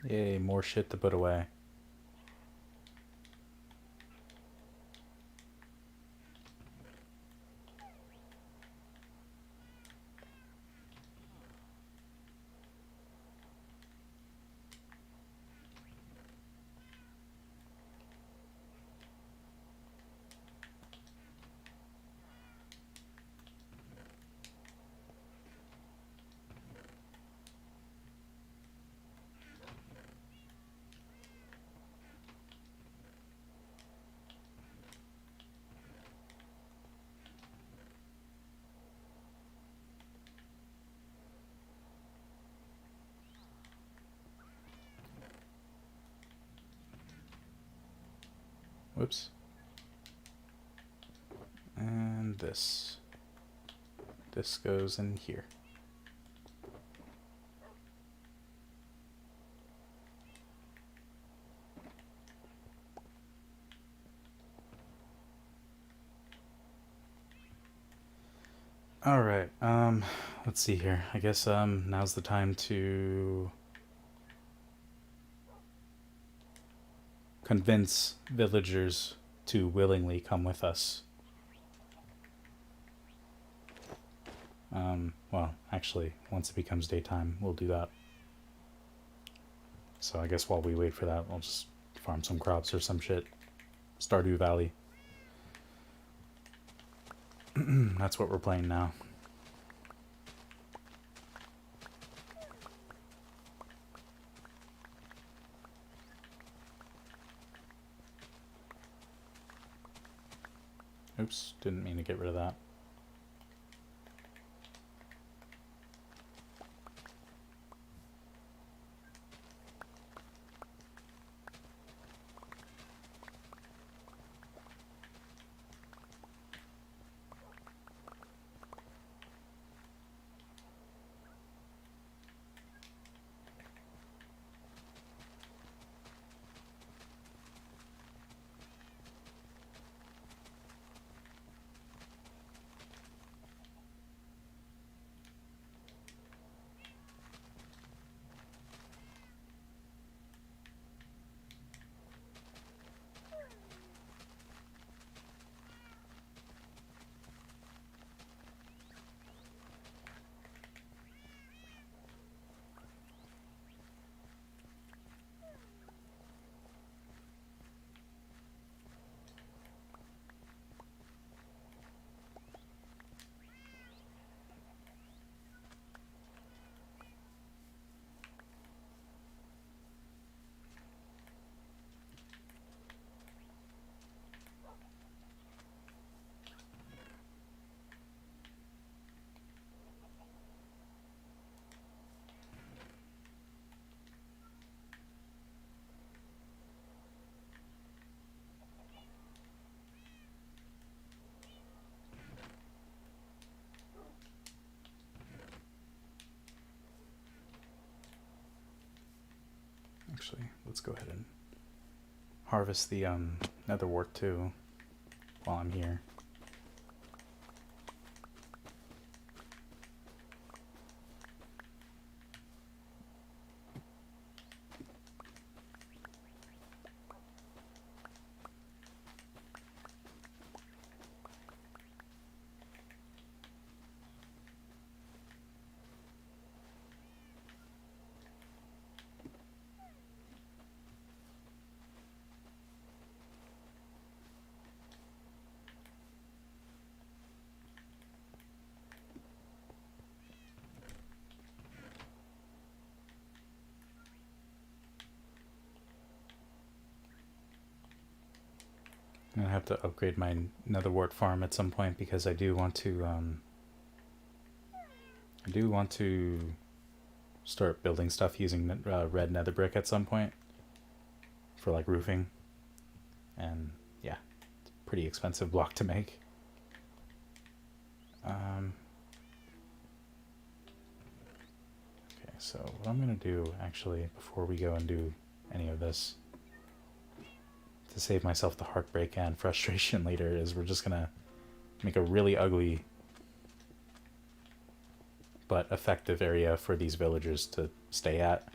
Yay, more shit to put away. Whoops. And this. This goes in here. Alright, let's see here. I guess, now's the time to convince villagers to willingly come with us. Well, actually, once it becomes daytime, we'll do that. So I guess while we wait for that, we'll just farm some crops or some shit. Stardew Valley. That's what we're playing now. Oops, didn't mean to get rid of that. Actually, let's go ahead and harvest the nether wart too while I'm here. I'm gonna have to upgrade my nether wart farm at some point because I do want to start building stuff using red nether brick at some point for like roofing, and yeah, it's a pretty expensive block to make. Okay, so what I'm gonna do actually before we go and do any of this, to save myself the heartbreak and frustration later, is we're just gonna make a really ugly but effective area for these villagers to stay at.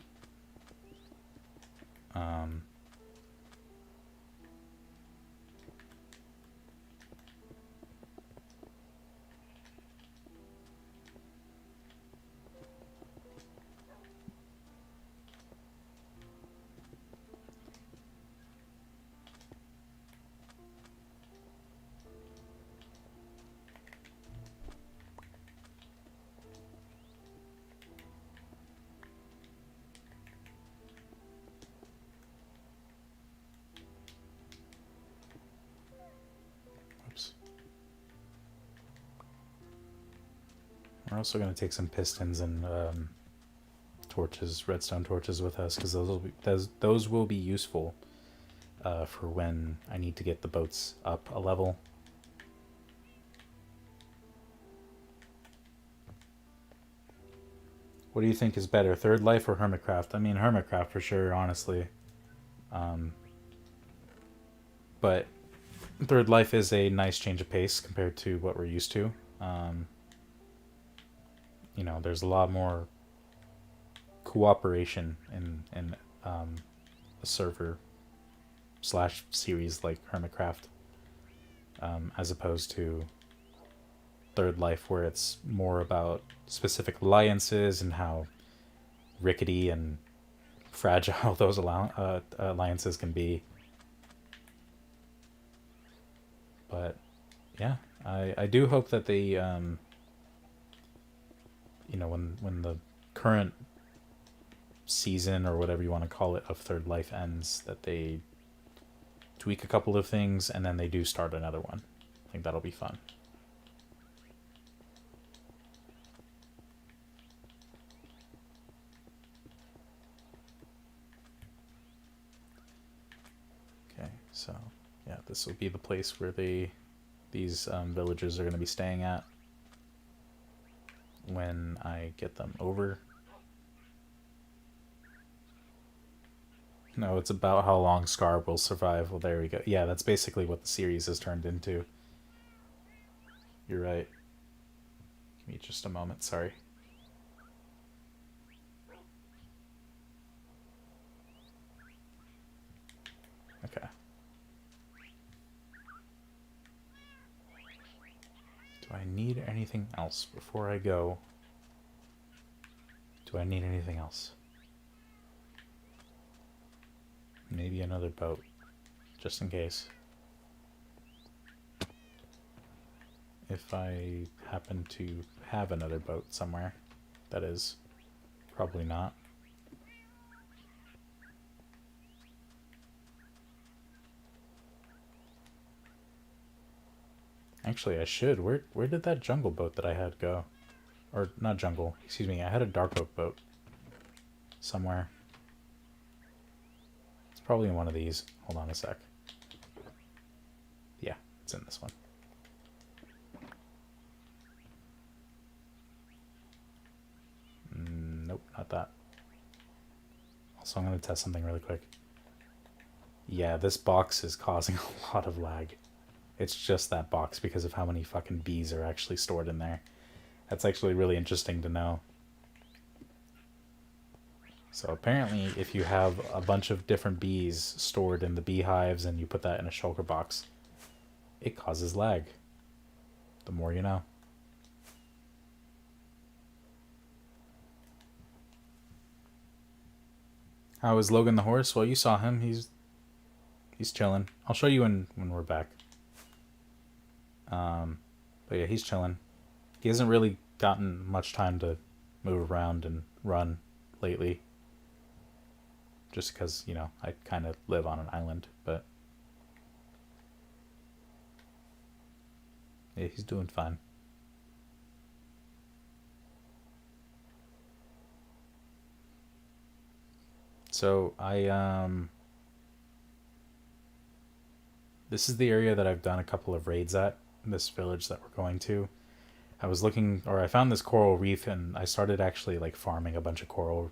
We're also going to take some pistons and torches, redstone torches with us, because those will be useful for when I need to get the boats up a level. What do you think is better, Third Life or Hermitcraft? I mean, Hermitcraft for sure, honestly. But Third Life is a nice change of pace compared to what we're used to. You know, there's a lot more cooperation in a server slash series like Hermitcraft, as opposed to Third Life, where it's more about specific alliances and how rickety and fragile those alliances can be. But yeah, I do hope that they, you know, when the current season or whatever you want to call it of Third Life ends, that they tweak a couple of things and then they do start another one. I think that'll be fun. Okay, so yeah, this will be the place where these villagers are going to be staying at when I get them over. No, it's about how long Scar will survive. Well, there we go. Yeah, that's basically what the series has turned into. You're right. Give me just a moment, sorry. Okay. Do I need anything else before I go? Do I need anything else? Maybe another boat, just in case. If I happen to have another boat somewhere, that is. Probably not. Actually, I should. Where did that jungle boat that I had go? Or, not jungle, excuse me, I had a dark oak boat. Somewhere. It's probably in one of these. Hold on a sec. Yeah, it's in this one. Nope, not that. Also, I'm going to test something really quick. Yeah, this box is causing a lot of lag. It's just that box because of how many fucking bees are actually stored in there. That's actually really interesting to know. So apparently, if you have a bunch of different bees stored in the beehives and you put that in a shulker box, it causes lag. The more you know. How is Logan the horse? Well, you saw him. He's chilling. I'll show you when we're back. But yeah, he's chilling. He hasn't really gotten much time to move around and run lately. Just because, you know, I kind of live on an island, but yeah, he's doing fine. So this is the area that I've done a couple of raids at, this village that we're going to. I was looking, or I found this coral reef, and I started actually like farming a bunch of coral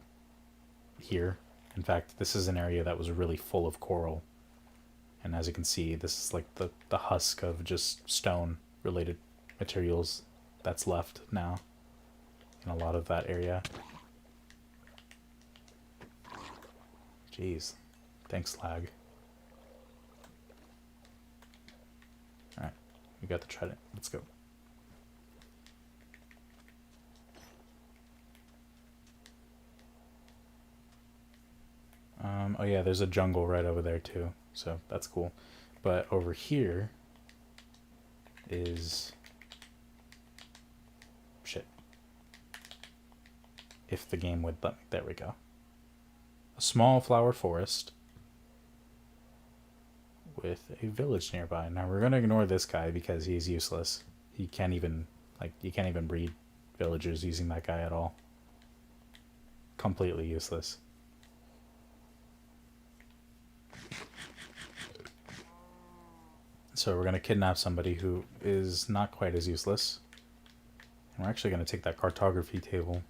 here. In fact, this is an area that was really full of coral. And as you can see, this is like the husk of just stone related materials that's left now in a lot of that area. Jeez. Thanks, lag. Alright, we got the trident. Let's go. Oh yeah, there's a jungle right over there too, so that's cool. But over here is... shit. If the game would let me. There we go. A small flower forest with a village nearby. Now we're gonna ignore this guy because he's useless. He can't even, like, you can't even breed villagers using that guy at all. Completely useless. So we're going to kidnap somebody who is not quite as useless. And we're actually going to take that cartography table.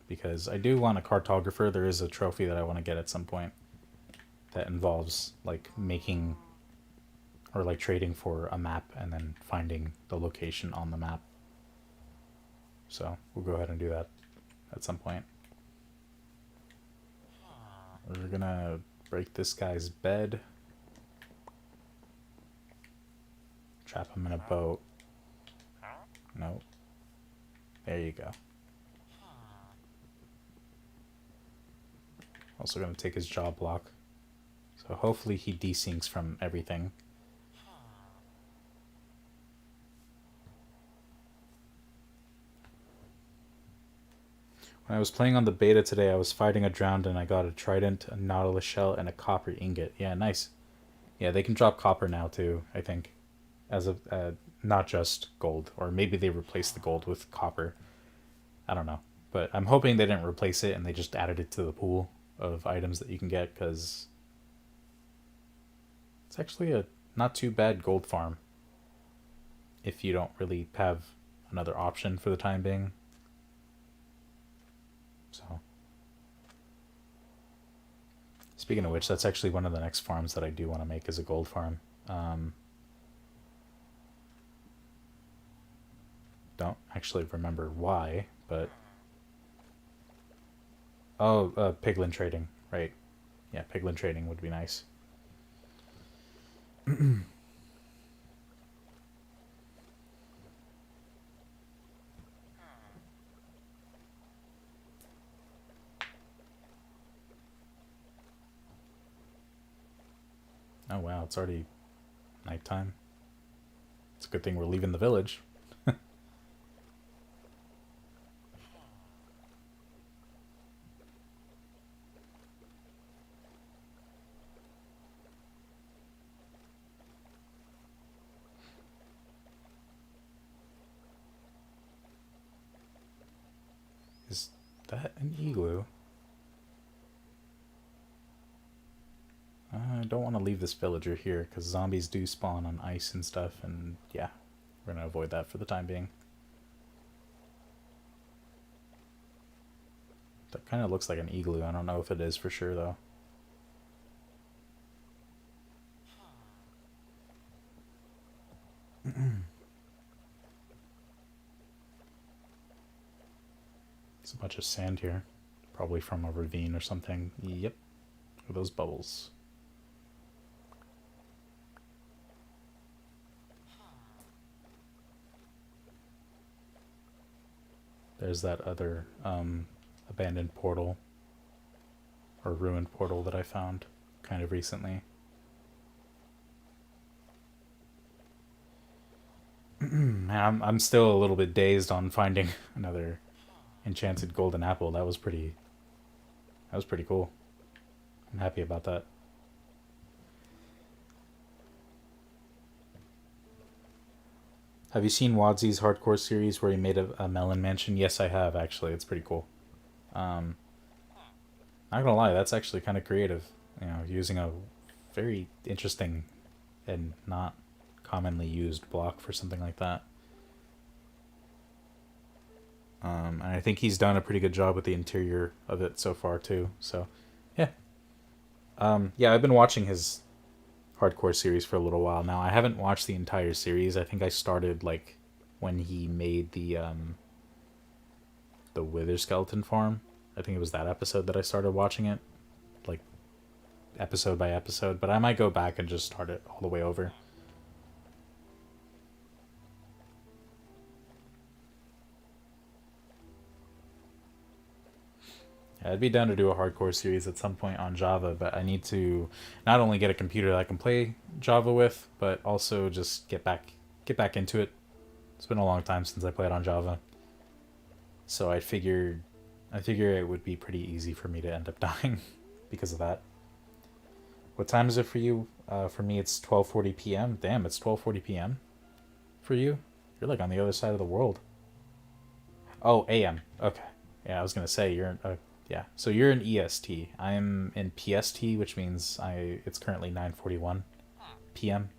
Because I do want a cartographer. There is a trophy that I want to get at some point. That involves, like, making... or, like, trading for a map and then finding the location on the map. So we'll go ahead and do that at some point. We're going to break this guy's bed. Trap him in a boat. Nope. There you go. Also going to take his jaw block. So hopefully he desyncs from everything. When I was playing on the beta today, I was fighting a drowned and I got a trident, a nautilus shell, and a copper ingot. Yeah, nice. Yeah, they can drop copper now too, I think. As of not just gold, or maybe they replaced the gold with copper. I don't know, but I'm hoping they didn't replace it and they just added it to the pool of items that you can get, because it's actually a not too bad gold farm if you don't really have another option for the time being. So, speaking of which, that's actually one of the next farms that I do want to make, is a gold farm. Don't actually remember why, but piglin trading, right? Yeah, piglin trading would be nice. Oh wow, it's already nighttime. It's a good thing we're leaving the village. Is that an igloo? I don't want to leave this villager here, because zombies do spawn on ice and stuff, and yeah, we're going to avoid that for the time being. That kind of looks like an igloo. I don't know if it is for sure, though. There's a bunch of sand here. Probably from a ravine or something. Yep. Look at those bubbles. There's that other abandoned portal or ruined portal that I found kind of recently. I'm still a little bit dazed on finding another enchanted golden apple. That was pretty cool. I'm happy about that. Have you seen Wadsy's hardcore series where he made a melon mansion? Yes, I have, actually. It's pretty cool. Not gonna lie, that's actually kind of creative. You know, using a very interesting and not commonly used block for something like that. And I think he's done a pretty good job with the interior of it so far too. So, yeah. Yeah, I've been watching his hardcore series for a little while now. I haven't watched the entire series. I think I started like when he made the Wither Skeleton farm. I think it was that episode that I started watching it, like episode by episode. But I might go back and just start it all the way over. Yeah, I'd be down to do a hardcore series at some point on Java, but I need to not only get a computer that I can play Java with, but also just get back into it. It's been a long time since I played on Java, so I figure it would be pretty easy for me to end up dying because of that. What time is it for you? For me, it's 12:40 p.m. Damn, it's 12:40 p.m. for you. You're like on the other side of the world. Oh, a.m. Okay. Yeah, I was gonna say you're in. Yeah, so you're in EST. I'm in PST, which means it's currently 9:41 p.m.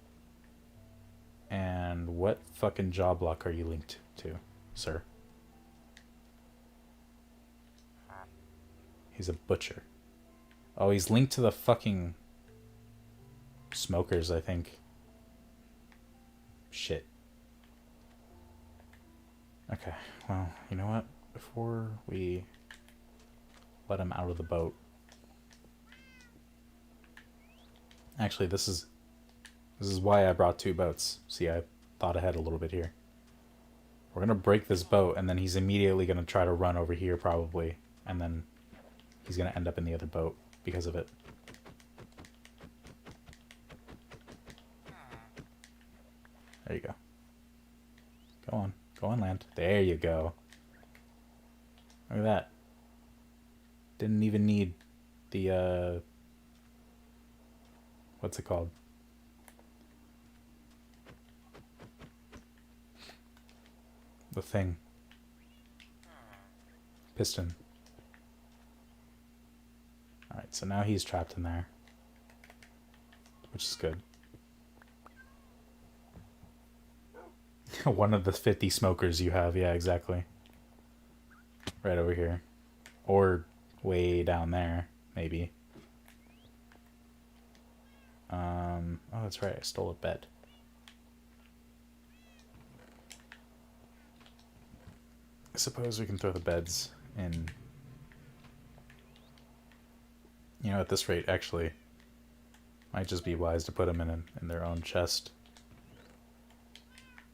And what fucking job block are you linked to, sir? He's a butcher. Oh, he's linked to the fucking smokers, I think. Shit. Okay, well, you know what? Before we let him out of the boat. Actually, this is why I brought two boats. See, I thought ahead a little bit here. We're gonna break this boat, and then he's immediately gonna try to run over here, probably, and then he's gonna end up in the other boat because of it. There you go. Go on, land. There you go. Look at that. Didn't even need the, what's it called? The thing. Piston. Alright, so now he's trapped in there. Which is good. One of the 50 smokers you have, yeah, exactly. Right over here. Or way down there, maybe. Oh, that's right, I stole a bed. I suppose we can throw the beds in. You know, at this rate, actually, might just be wise to put them in their own chest.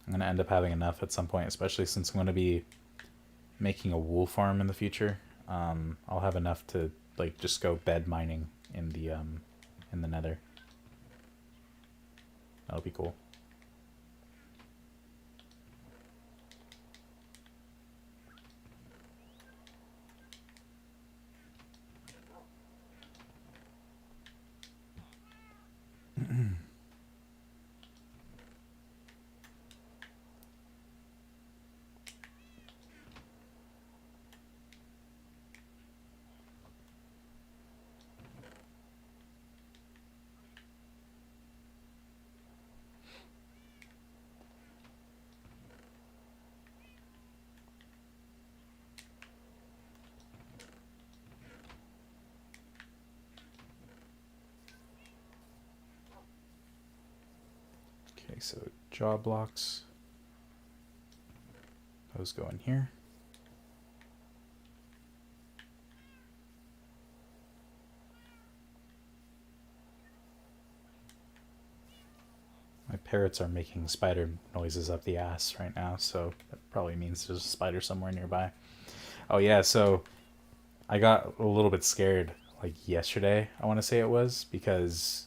I'm going to end up having enough at some point, especially since I'm going to be making a wool farm in the future. I'll have enough to like just go bed mining in the nether. That'll be cool. Okay, so jaw blocks. Those go in here. My parrots are making spider noises up the ass right now, so that probably means there's a spider somewhere nearby. Oh yeah, so I got a little bit scared like yesterday, I want to say it was, because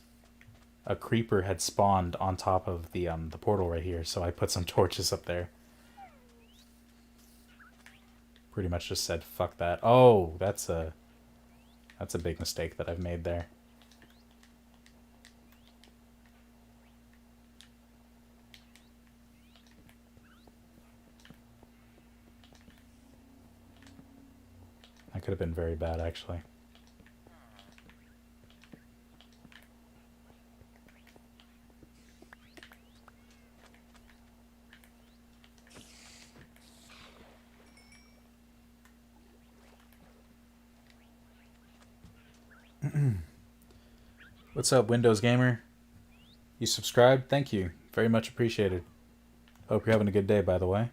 a creeper had spawned on top of the portal right here, so I put some torches up there. Pretty much just said fuck that. Oh, that's a big mistake that I've made there. That could have been very bad, actually. What's up, Windows Gamer? You subscribed? Thank you. Very much appreciated. Hope you're having a good day, by the way.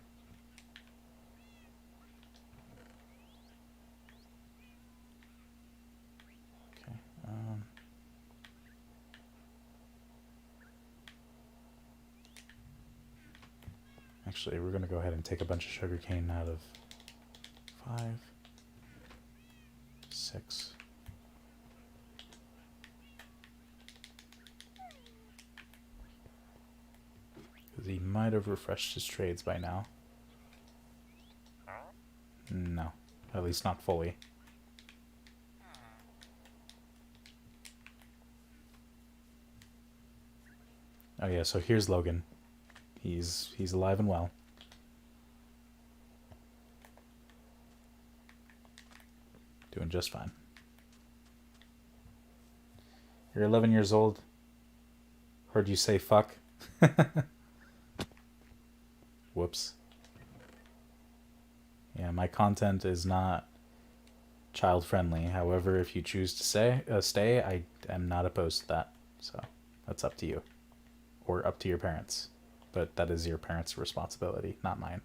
Okay. Actually, we're going to go ahead and take a bunch of sugarcane out of 5, 6. He might have refreshed his trades by now. No, at least not fully. Oh yeah, so here's Logan. He's alive and well. Doing just fine. You're 11 years old. Heard you say fuck. Whoops. Yeah, my content is not child friendly. However, if you choose to stay, I am not opposed to that. So that's up to you, or up to your parents. But that is your parents' responsibility, not mine.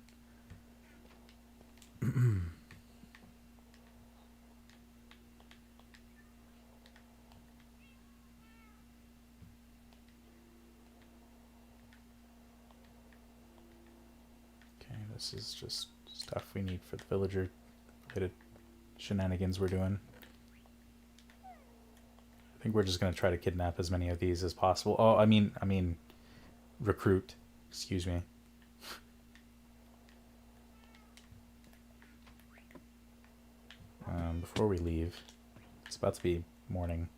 Okay, this is just stuff we need for the villager related shenanigans we're doing. I think we're just gonna try to kidnap as many of these as possible. Oh, I mean, recruit. Excuse me. Before we leave, it's about to be morning.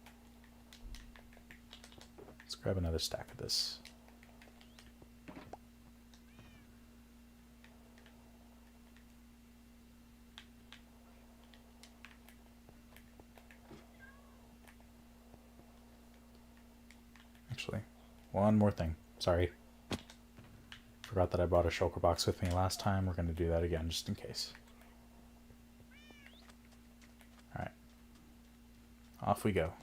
Let's grab another stack of this. Actually, one more thing. Sorry. Forgot that I brought a shulker box with me last time. We're going to do that again just in case. Alright. Off we go.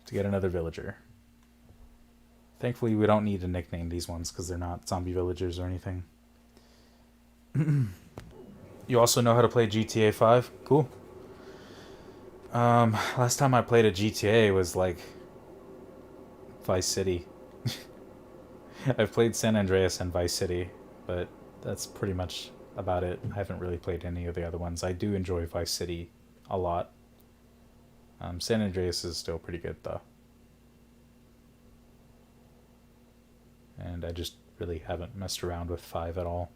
To get another villager. Thankfully, we don't need to nickname these ones because they're not zombie villagers or anything. You also know how to play GTA 5? Cool. Last time I played a GTA was like Vice City. I've played San Andreas and Vice City, but that's pretty much about it. I haven't really played any of the other ones. I do enjoy Vice City a lot. San Andreas is still pretty good though. And I just really haven't messed around with 5 at all.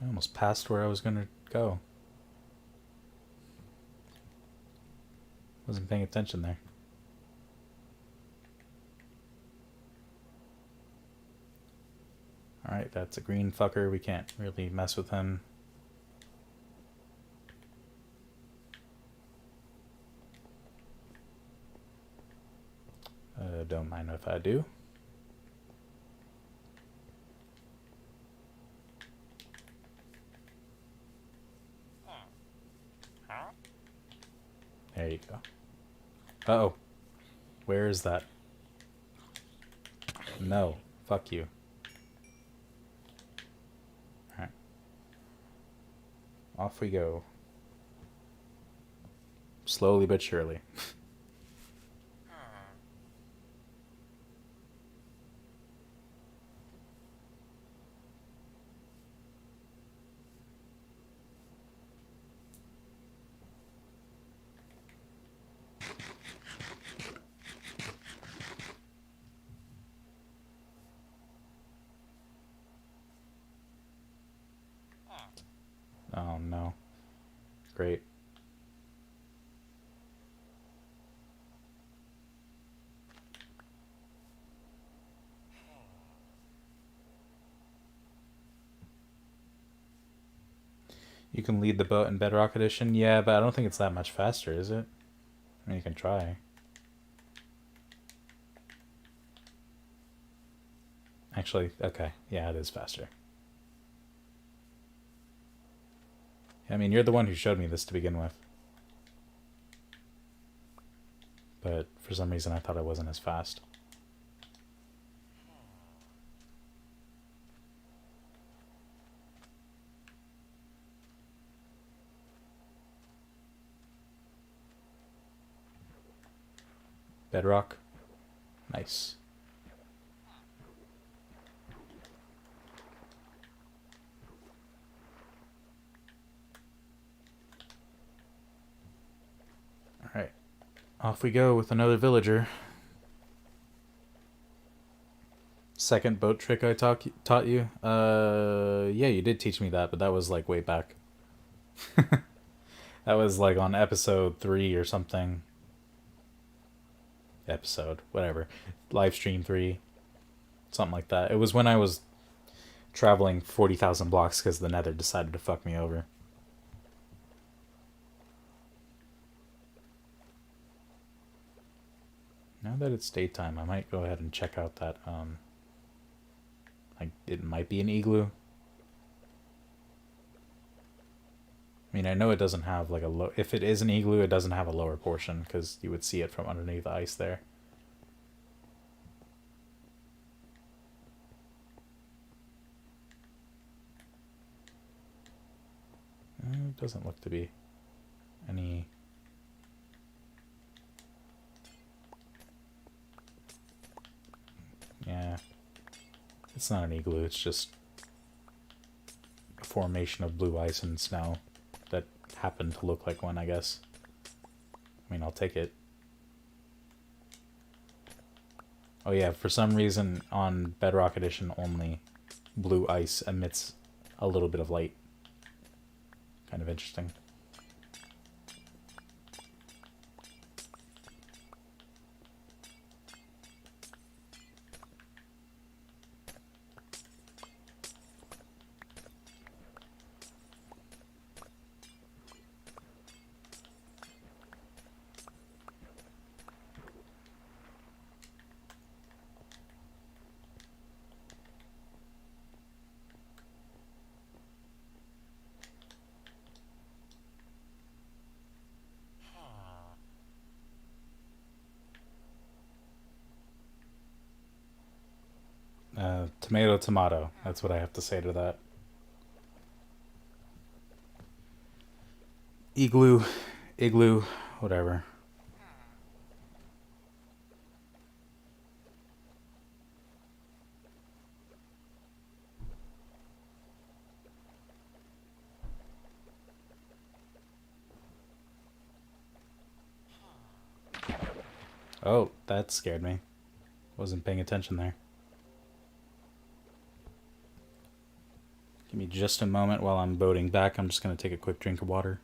I almost passed where I was going to go. Wasn't paying attention there. Alright, that's a green fucker. We can't really mess with him. Don't mind if I do. There you go. Uh-oh. Where is that? No. Fuck you. Alright. Off we go. Slowly but surely. Oh no. Great. You can lead the boat in Bedrock Edition? Yeah, but I don't think it's that much faster, is it? I mean, you can try. Actually, okay. Yeah, it is faster. I mean, you're the one who showed me this to begin with. But for some reason I thought it wasn't as fast. Bedrock. Nice. Alright. Off we go with another villager. Second boat trick I taught you? Yeah, you did teach me that, but that was like way back. That was like on episode 3 or something. Whatever. Live stream 3. Something like that. It was when I was traveling 40,000 blocks because the Nether decided to fuck me over. Now that it's daytime, I might go ahead and check out that, like, it might be an igloo. I mean, I know it doesn't have, like, a low... If it is an igloo, it doesn't have a lower portion, because you would see it from underneath the ice there. It doesn't look to be any It's not an igloo, it's just a formation of blue ice and snow that happened to look like one, I guess. I mean, I'll take it. Oh yeah, for some reason on Bedrock Edition only, blue ice emits a little bit of light. Kind of interesting. Tomato, tomato. That's what I have to say to that. Igloo, igloo, whatever. Oh, that scared me. Wasn't paying attention there. Give me just a moment while I'm boating back. I'm just going to take a quick drink of water.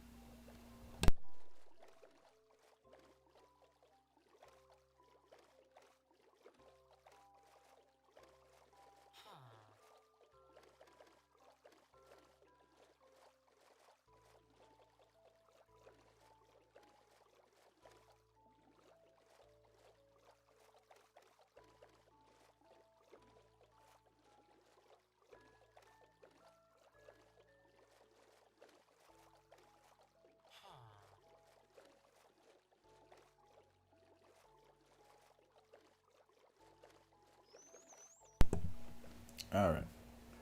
Alright.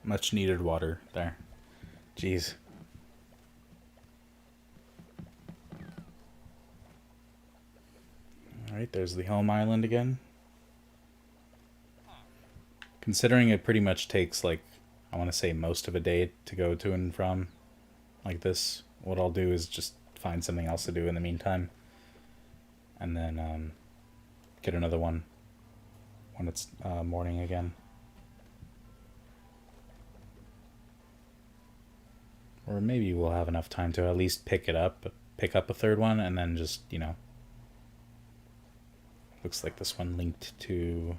Much needed water there. Jeez. Alright, there's the home island again. Considering it pretty much takes, like, I want to say most of a day to go to and from like this, what I'll do is just find something else to do in the meantime. And then get another one when it's morning again. Or maybe we'll have enough time to at least pick up a third one, and then just, you know. Looks like this one linked to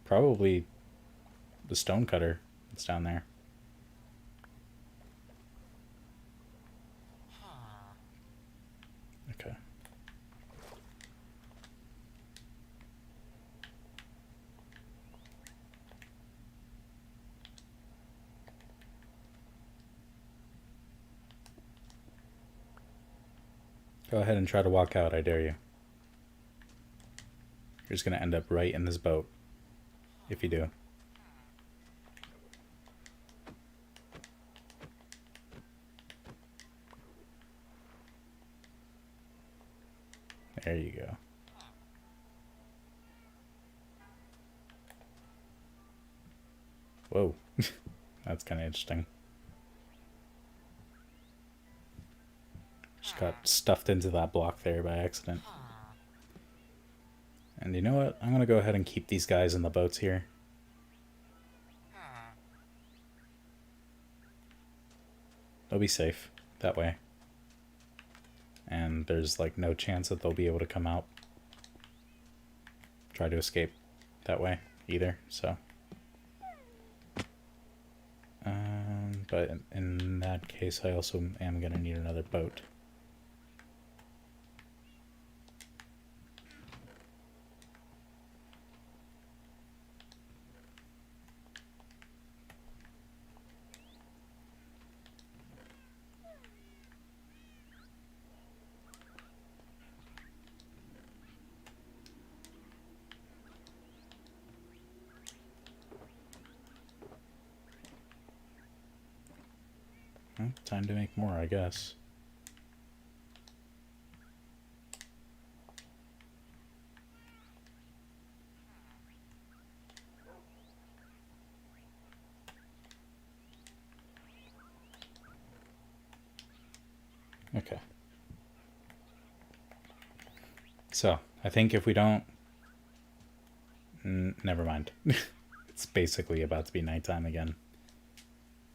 probably the stonecutter that's down there. Okay. Go ahead and try to walk out, I dare you. You're just going to end up right in this boat, if you do. There you go. Whoa. That's kind of interesting. Just got stuffed into that block there by accident. And you know what? I'm going to go ahead and keep these guys in the boats here. They'll be safe that way. And there's like no chance that they'll be able to come out. Try to escape that way either, so. But in that case, I also am going to need another boat. Well, time to make more, I guess. Okay. So, I think if we don't... never mind. It's basically about to be nighttime again.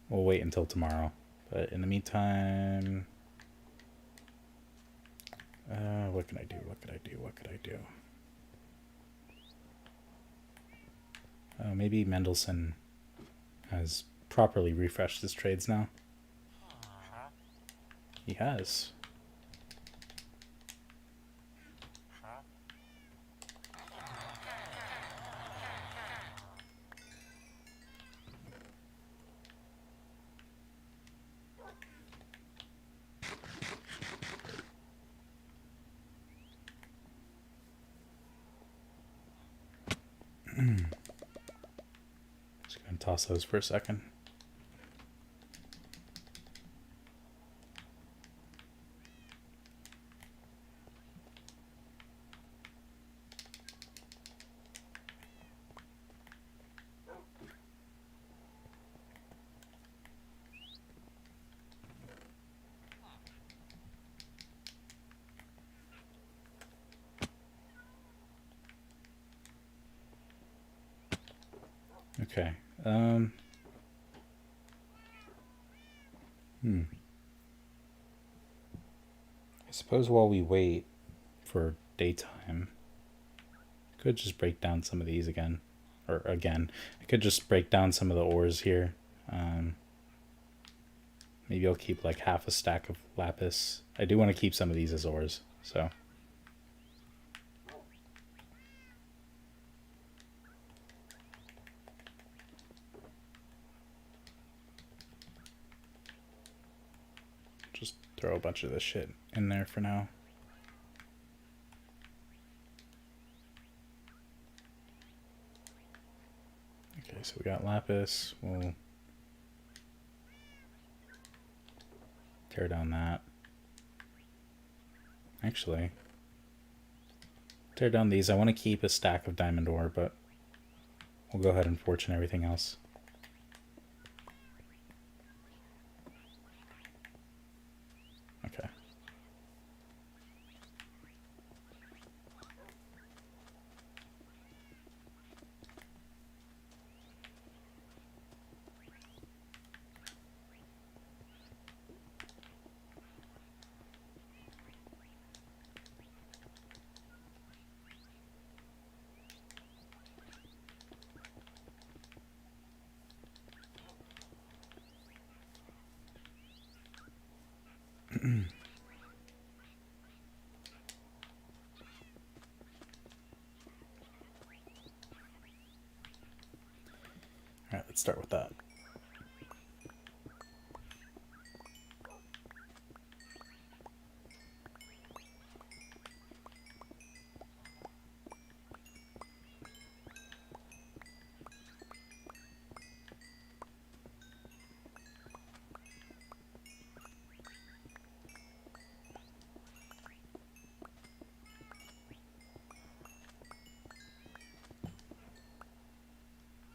We'll wait until tomorrow. But in the meantime... what can I do? What could I do? What could I do? Maybe Mendelssohn has properly refreshed his trades now. He has. Just gonna toss those for a second. Okay. I suppose while we wait for daytime, I could just break down some of these again. Or again. I could just break down some of the ores here. Maybe I'll keep like half a stack of lapis. I do want to keep some of these as ores, so... just throw a bunch of this shit in there for now. Okay, so we got lapis. We'll tear down that. Actually, tear down these. I want to keep a stack of diamond ore, but we'll go ahead and fortune everything else. Okay. Alright, let's start with that.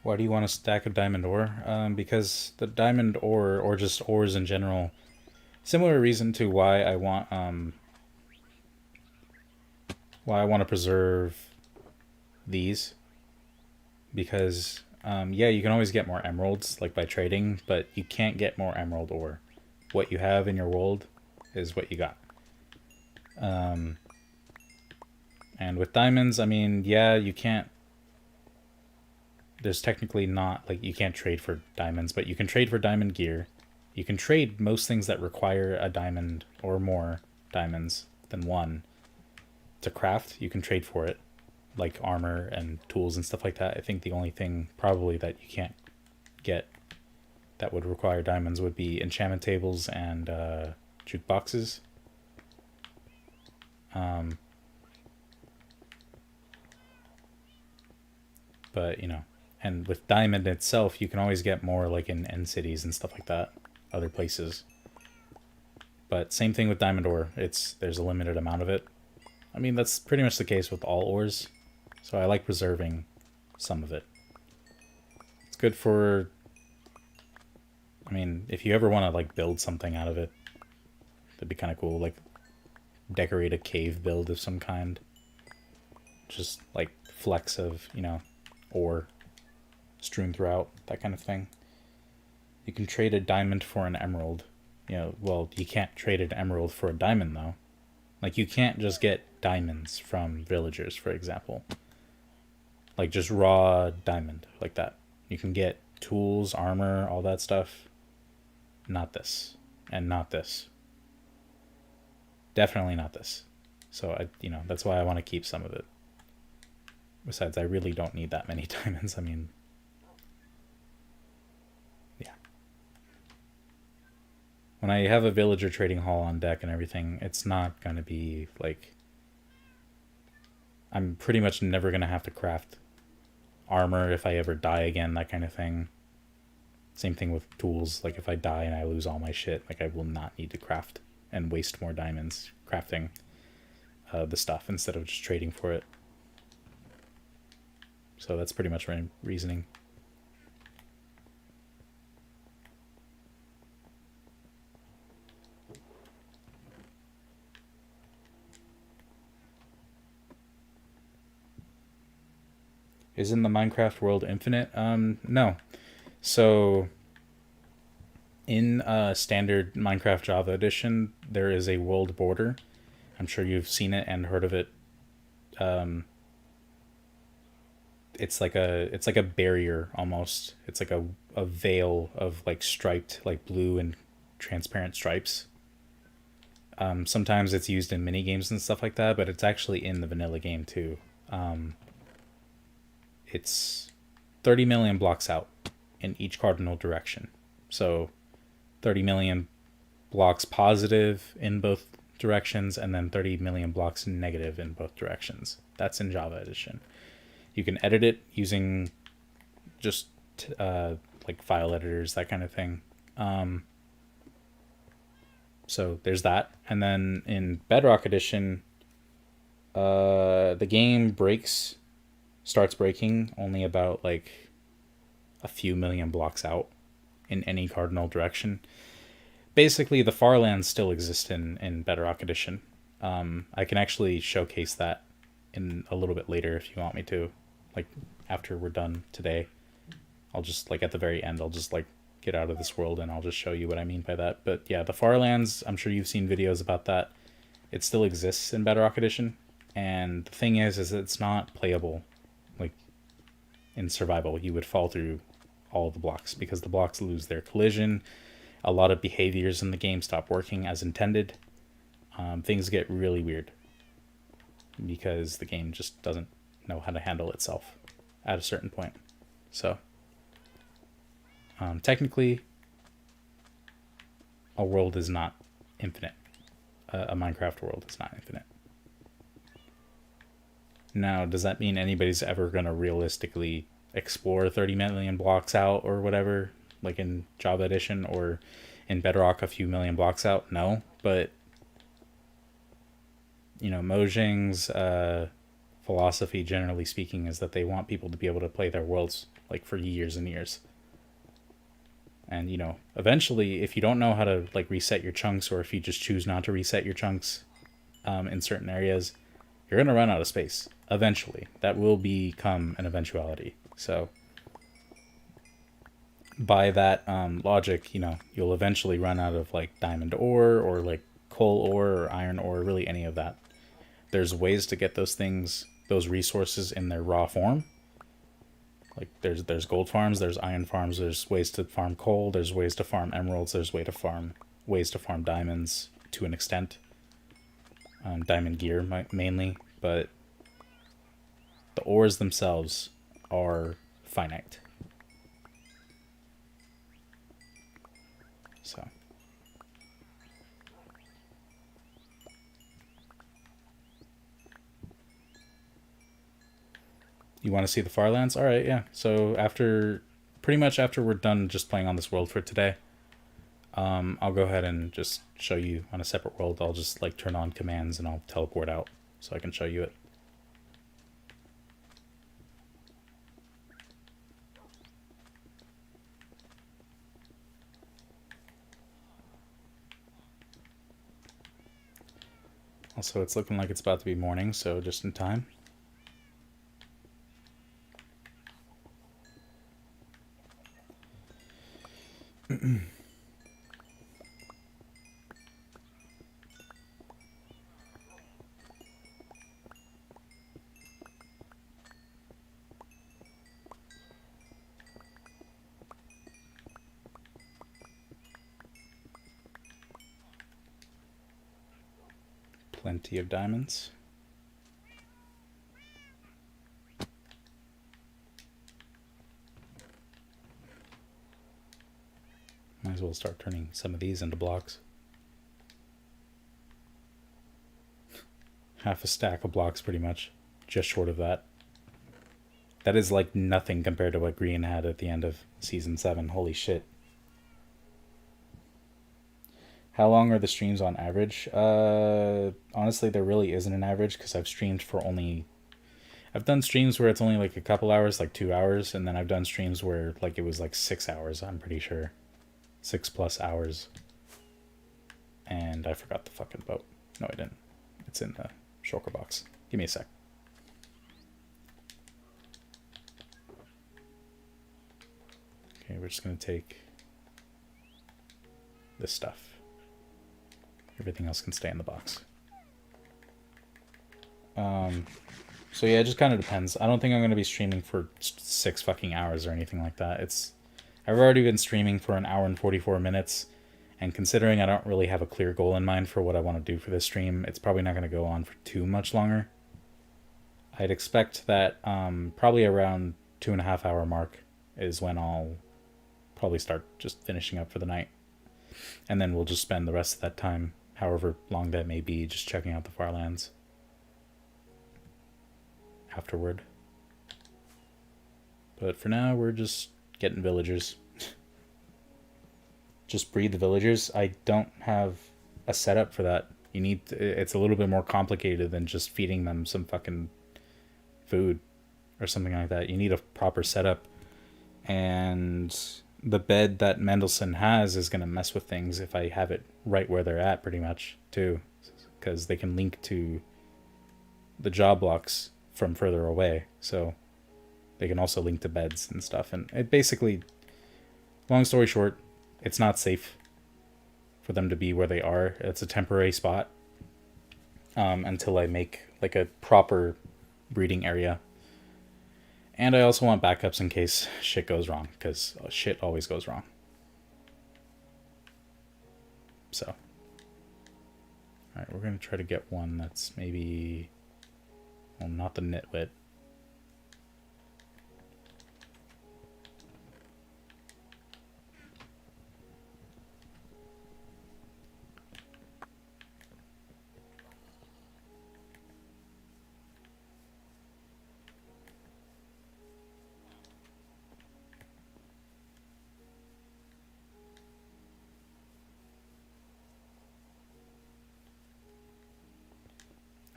Why do you want a stack of diamond ore? Because the diamond ore, or just ores in general, similar reason to why I want to preserve these. Because yeah, you can always get more emeralds like by trading, but you can't get more emerald ore. What you have in your world is what you got. And with diamonds, I mean, yeah, you can't. There's technically not, like, you can't trade for diamonds, but you can trade for diamond gear. You can trade most things that require a diamond or more diamonds than one to craft. You can trade for it, like armor and tools and stuff like that. I think the only thing probably that you can't get that would require diamonds would be enchantment tables and jukeboxes. But, you know, and with diamond itself, you can always get more, like in end cities and stuff like that, other places. But same thing with diamond ore. There's a limited amount of it. I mean, that's pretty much the case with all ores. So I like preserving some of it. It's good for... I mean, if you ever want to, like, build something out of it, That'd be kind of cool. Like, decorate a cave build of some kind. Just like flecks of, ore strewn throughout, that kind of thing. You can trade a diamond for an emerald. Well, you can't trade an emerald for a diamond, though. Like, you can't just get diamonds from villagers, for example. Like, just raw diamond, like that. You can get tools, armor, all that stuff. Not this. And not this. Definitely not this. So, that's why I want to keep some of it. Besides, I really don't need that many diamonds. I mean, yeah. When I have a villager trading hall on deck and everything, it's not going to be, like... I'm pretty much never going to have to craft armor if I ever die again, that kind of thing. Same thing with tools. Like, if I die and I lose all my shit, like, I will not need to craft and waste more diamonds crafting the stuff instead of just trading for it. So that's pretty much my reasoning. Isn't the Minecraft world infinite? No. So, in standard Minecraft Java Edition, there is a world border. I'm sure you've seen it and heard of it. It's like a barrier almost. It's like a veil of like striped, like blue and transparent stripes. Sometimes it's used in mini games and stuff like that, but it's actually in the vanilla game too. It's 30 million blocks out in each cardinal direction. So 30 million blocks positive in both directions, and then 30 million blocks negative in both directions. That's in Java Edition. You can edit it using just like file editors, that kind of thing. So there's that. And then in Bedrock Edition, the game starts breaking only about like a few million blocks out in any cardinal direction. Basically, the Farlands still exist in Bedrock Edition. I can actually showcase that in a little bit later if you want me to. Like, after we're done today, I'll just, like, at the very end, I'll just, like, get out of this world and I'll just show you what I mean by that. But yeah, the Farlands, I'm sure you've seen videos about that. It still exists in Bedrock Edition. And the thing is it's not playable. Like, in survival, you would fall through all the blocks because the blocks lose their collision. A lot of behaviors in the game stop working as intended. Things get really weird because the game just doesn't know how to handle itself at a certain point. So, technically, a world is not infinite. A Minecraft world is not infinite. Now, does that mean anybody's ever going to realistically explore 30 million blocks out or whatever, like in Java Edition, or in Bedrock a few million blocks out? No, but Mojang's philosophy, generally speaking, is that they want people to be able to play their worlds like for years and years. And eventually, if you don't know how to like reset your chunks, or if you just choose not to reset your chunks in certain areas, you're gonna run out of space. Eventually, that will become an eventuality. So, by that logic, you'll eventually run out of like diamond ore or like coal ore or iron ore, really any of that. There's ways to get those things, those resources in their raw form. Like there's gold farms, there's iron farms, there's ways to farm coal, there's ways to farm emeralds, there's ways to farm diamonds to an extent. Diamond gear mainly, but the ores themselves are finite. So. You want to see the Farlands? All right, yeah. So pretty much after we're done just playing on this world for today, I'll go ahead and just show you on a separate world. I'll just like turn on commands and I'll teleport out so I can show you it. Also, it's looking like it's about to be morning, so just in time. Plenty of diamonds. Might as well start turning some of these into blocks. Half a stack of blocks, pretty much. Just short of that. That is like nothing compared to what Green had at the end of Season 7. Holy shit. How long are the streams on average? Honestly, there really isn't an average because I've streamed for only... I've done streams where it's only like a couple hours, like 2 hours, and then I've done streams where like it was like 6 hours, I'm pretty sure. 6+ hours. And I forgot the fucking boat. No, I didn't. It's in the shulker box. Give me a sec. Okay, we're just going to take this stuff. Everything else can stay in the box. So yeah, it just kind of depends. I don't think I'm going to be streaming for 6 fucking hours or anything like that. I've already been streaming for 1 hour and 44 minutes, and considering I don't really have a clear goal in mind for what I want to do for this stream, it's probably not going to go on for too much longer. I'd expect that probably around 2.5 hour mark is when I'll probably start just finishing up for the night. And then we'll just spend the rest of that time, however long that may be, just checking out the Farlands afterward. But for now, we're just getting villagers. Just breed the villagers. I don't have a setup for that. It's a little bit more complicated than just feeding them some fucking food or something like that. You need a proper setup. And the bed that Mendelssohn has is going to mess with things if I have it right where they're at, pretty much, too. Because they can link to the job blocks from further away. So they can also link to beds and stuff. And it basically, long story short, it's not safe for them to be where they are. It's a temporary spot until I make like a proper breeding area. And I also want backups in case shit goes wrong, because shit always goes wrong. So, alright, we're going to try to get one that's maybe, well, not the nitwit.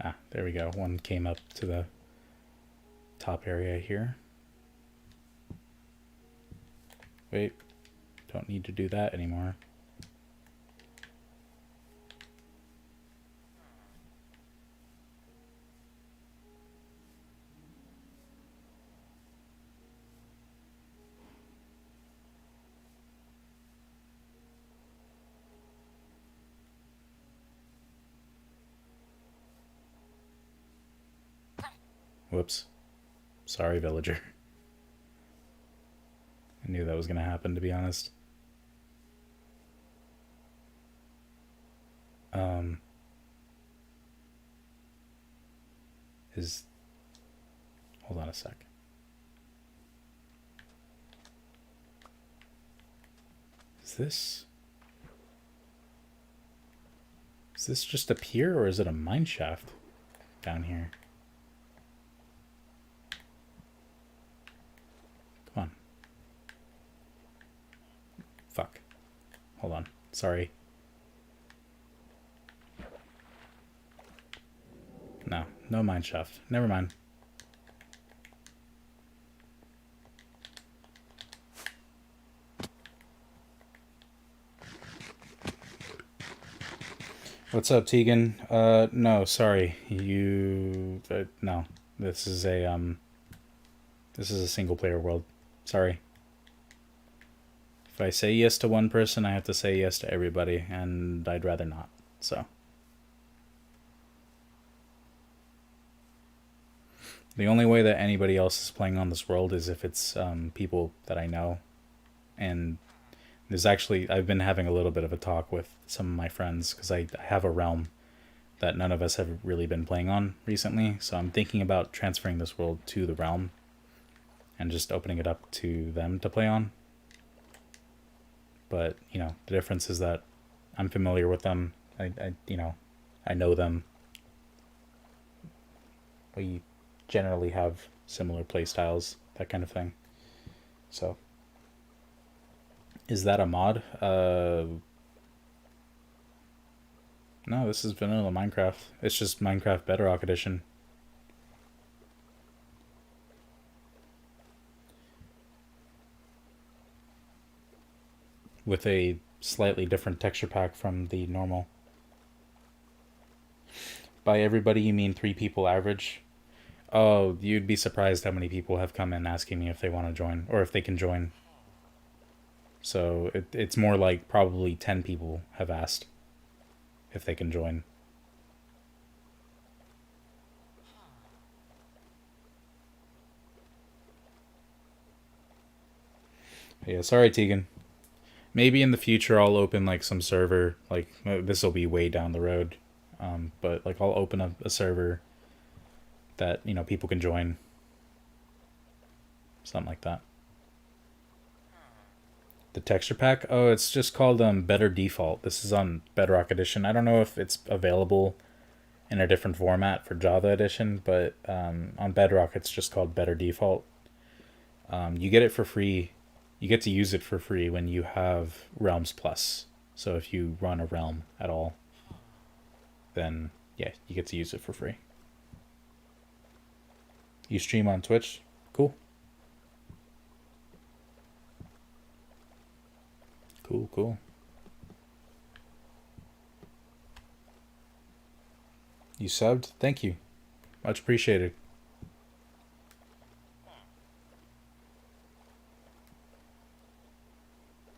Ah, there we go. One came up to the top area here. Wait, don't need to do that anymore. Whoops. Sorry, villager. I knew that was going to happen, to be honest. Hold on a sec. Is this just a pier, or is it a mine shaft down here? Come on. Fuck. Hold on. Sorry. No mine shaft. Never mind. What's up, Tegan? No, sorry. No. This is a single player world. Sorry. If I say yes to one person, I have to say yes to everybody, and I'd rather not. So. The only way that anybody else is playing on this world is if it's people that I know. And I've been having a little bit of a talk with some of my friends because I have a realm that none of us have really been playing on recently. So I'm thinking about transferring this world to the realm and just opening it up to them to play on. But, the difference is that I'm familiar with them. I know them. We generally have similar play styles, that kind of thing. So, is that a mod? No, this is vanilla Minecraft. It's just Minecraft Bedrock Edition. With a slightly different texture pack from the normal. By everybody, you mean 3 people average? Oh, you'd be surprised how many people have come in asking me if they want to join, or if they can join. So it's more like probably 10 people have asked if they can join. Yeah, sorry, Tegan. Maybe in the future I'll open like some server. Like this will be way down the road, but like I'll open up a server that people can join. Something like that. The texture pack. Oh, it's just called Better Default. This is on Bedrock Edition. I don't know if it's available in a different format for Java Edition, but on Bedrock it's just called Better Default. You get it for free. You get to use it for free when you have Realms Plus. So if you run a realm at all, then yeah, you get to use it for free. You stream on Twitch? Cool. Cool. You subbed? Thank you. Much appreciated.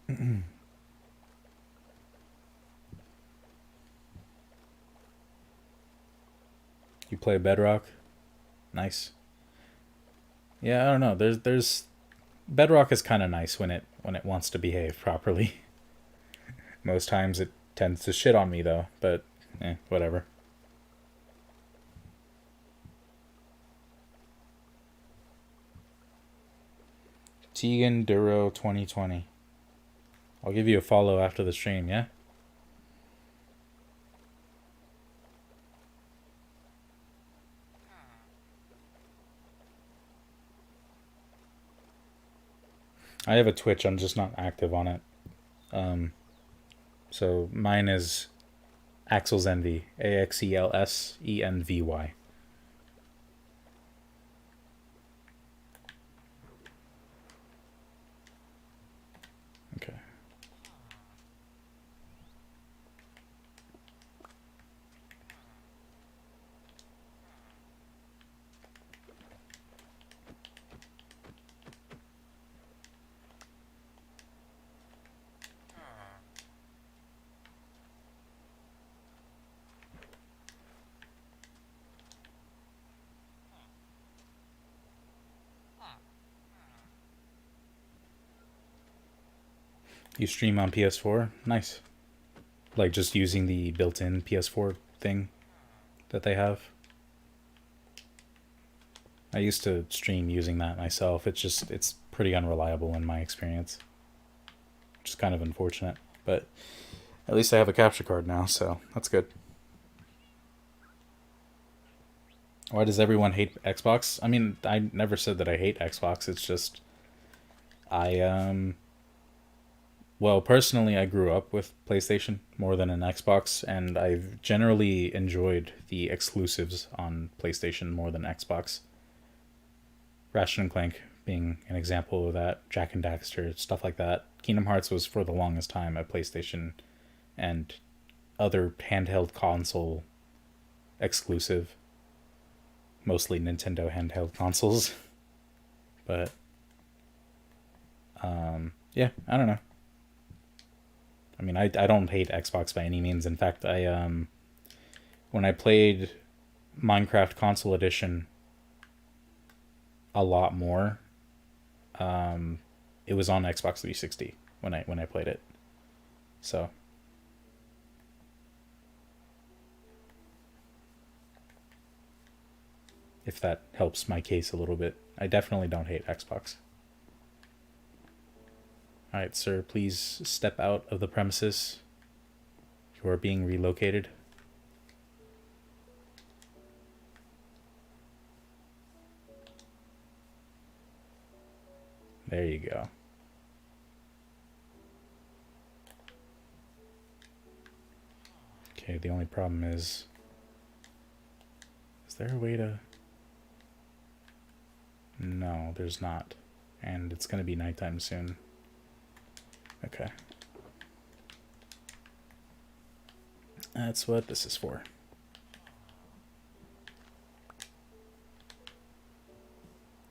You play Bedrock? Nice. Yeah, I don't know. There's Bedrock is kind of nice when it wants to behave properly. Most times it tends to shit on me though, but whatever. Tegan Duro 2020. I'll give you a follow after the stream, yeah? I have a Twitch, I'm just not active on it. So mine is Axel's Envy. AXELSENVY. Okay. You stream on PS4? Nice. Like just using the built-in PS4 thing that they have. I used to stream using that myself. It's pretty unreliable in my experience. Which is kind of unfortunate, but at least I have a capture card now, so that's good. Why does everyone hate Xbox? I mean, I never said that I hate Xbox. It's just I well, personally, I grew up with PlayStation more than an Xbox, and I've generally enjoyed the exclusives on PlayStation more than Xbox. Ratchet and Clank being an example of that, Jak and Daxter, stuff like that. Kingdom Hearts was for the longest time a PlayStation and other handheld console exclusive, mostly Nintendo handheld consoles. But yeah, I don't know. I mean, I don't hate Xbox by any means. In fact, I when I played Minecraft Console Edition a lot more, it was on Xbox 360 when I played it. So if that helps my case a little bit, I definitely don't hate Xbox. Alright, sir, please step out of the premises. You are being relocated. There you go. Okay, the only problem is there a way to... No, there's not. And it's gonna be nighttime soon. Okay. That's what this is for. I'm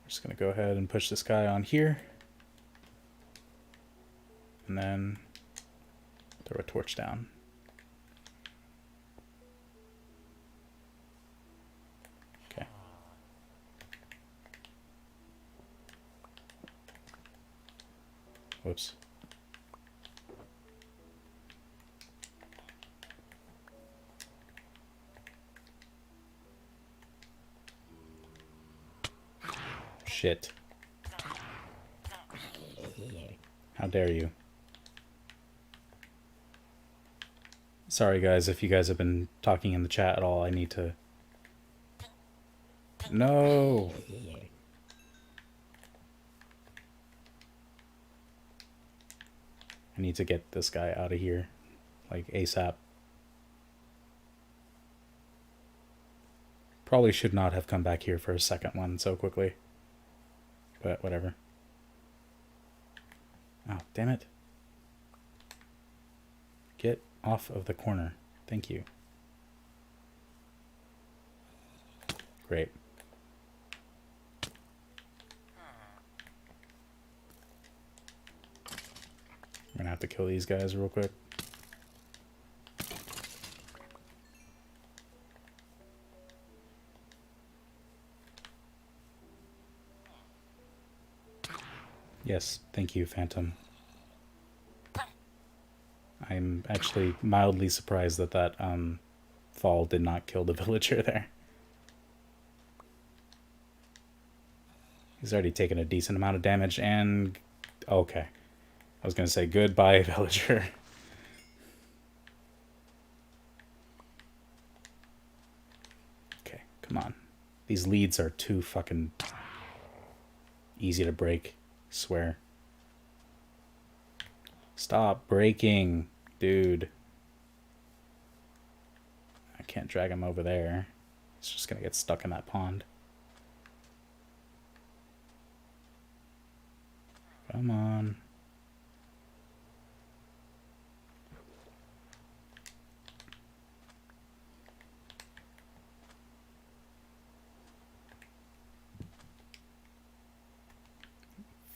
just gonna go ahead and push this guy on here. And then throw a torch down. Okay. Whoops. Shit. How dare you. Sorry guys, if you guys have been talking in the chat at all, I need to... No! I need to get this guy out of here, like ASAP. Probably should not have come back here for a second one so quickly. But whatever. Oh, damn it. Get off of the corner. Thank you. Great. I'm gonna have to kill these guys real quick. Yes, thank you, Phantom. I'm actually mildly surprised that that fall did not kill the villager there. He's already taken a decent amount of damage and... Okay. I was going to say goodbye, villager. Okay, come on. These leads are too fucking easy to break. Swear. Stop breaking, dude. I can't drag him over there. He's just gonna get stuck in that pond. Come on.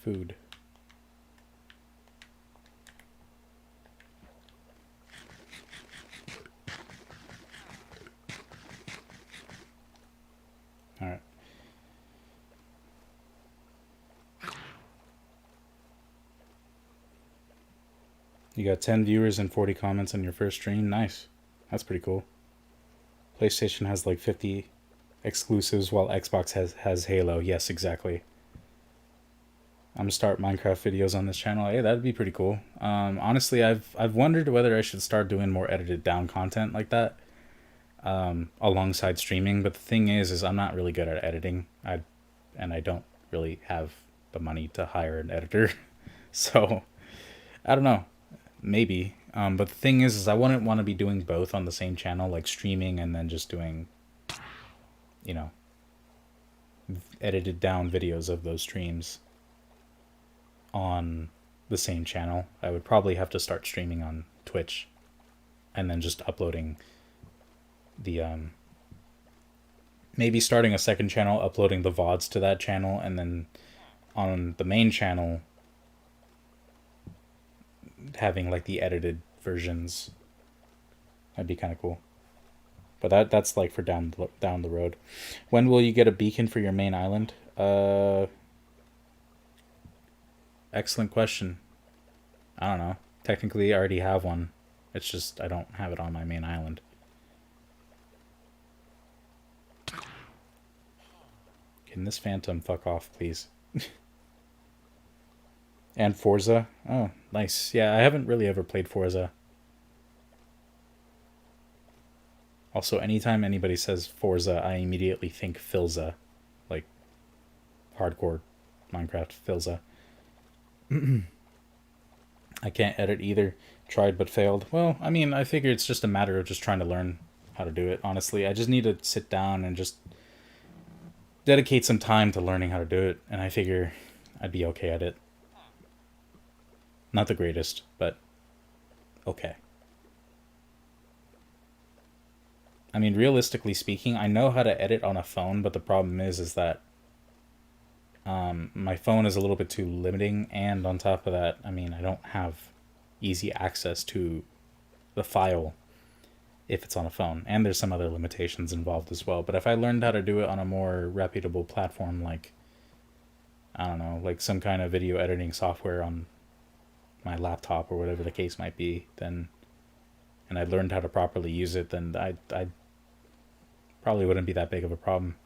Food. All right. You got 10 viewers and 40 comments on your first stream. Nice. That's pretty cool. PlayStation has like 50 exclusives while Xbox has Halo. Yes, exactly. I'm gonna start Minecraft videos on this channel. Hey, that'd be pretty cool. Honestly, I've wondered whether I should start doing more edited down content like that, alongside streaming. But the thing is I'm not really good at editing. I don't really have the money to hire an editor, so I don't know. Maybe. But the thing is I wouldn't want to be doing both on the same channel, like streaming and then just doing, you know, edited down videos of those streams on the same channel. I would probably have to start streaming on Twitch and then just uploading the maybe starting a second channel, uploading the VODs to that channel, and then on the main channel having like the edited versions. That'd be kind of cool. But that's like for down the road. When will you get a beacon for your main island? Excellent question. I don't know. Technically, I already have one. It's just I don't have it on my main island. Can this phantom fuck off, please? And Forza. Oh, nice. Yeah, I haven't really ever played Forza. Also, anytime anybody says Forza, I immediately think Filza. Like, hardcore Minecraft Filza. I can't edit either. Tried but failed. Well, I mean, I figure it's just a matter of just trying to learn how to do it, honestly. I just need to sit down and just dedicate some time to learning how to do it, and I figure I'd be okay at it. Not the greatest, but okay. I mean, realistically speaking, I know how to edit on a phone, but the problem is that my phone is a little bit too limiting, and on top of that, I mean, I don't have easy access to the file if it's on a phone, and there's some other limitations involved as well. But if I learned how to do it on a more reputable platform, like, I don't know, like some kind of video editing software on my laptop or whatever the case might be, then, and I learned how to properly use it, then I probably wouldn't be that big of a problem.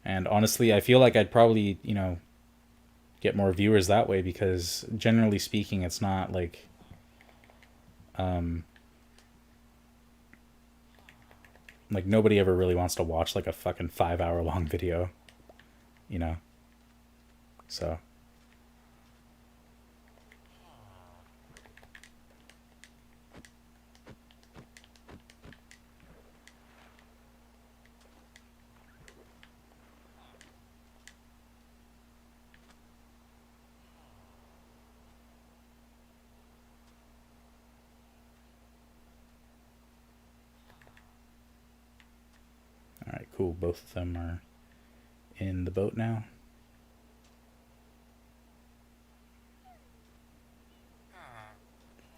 And honestly, I feel like I'd probably, get more viewers that way, because generally speaking, it's not like, like nobody ever really wants to watch like a fucking 5 hour long video, so. All right, cool. Both of them are in the boat now.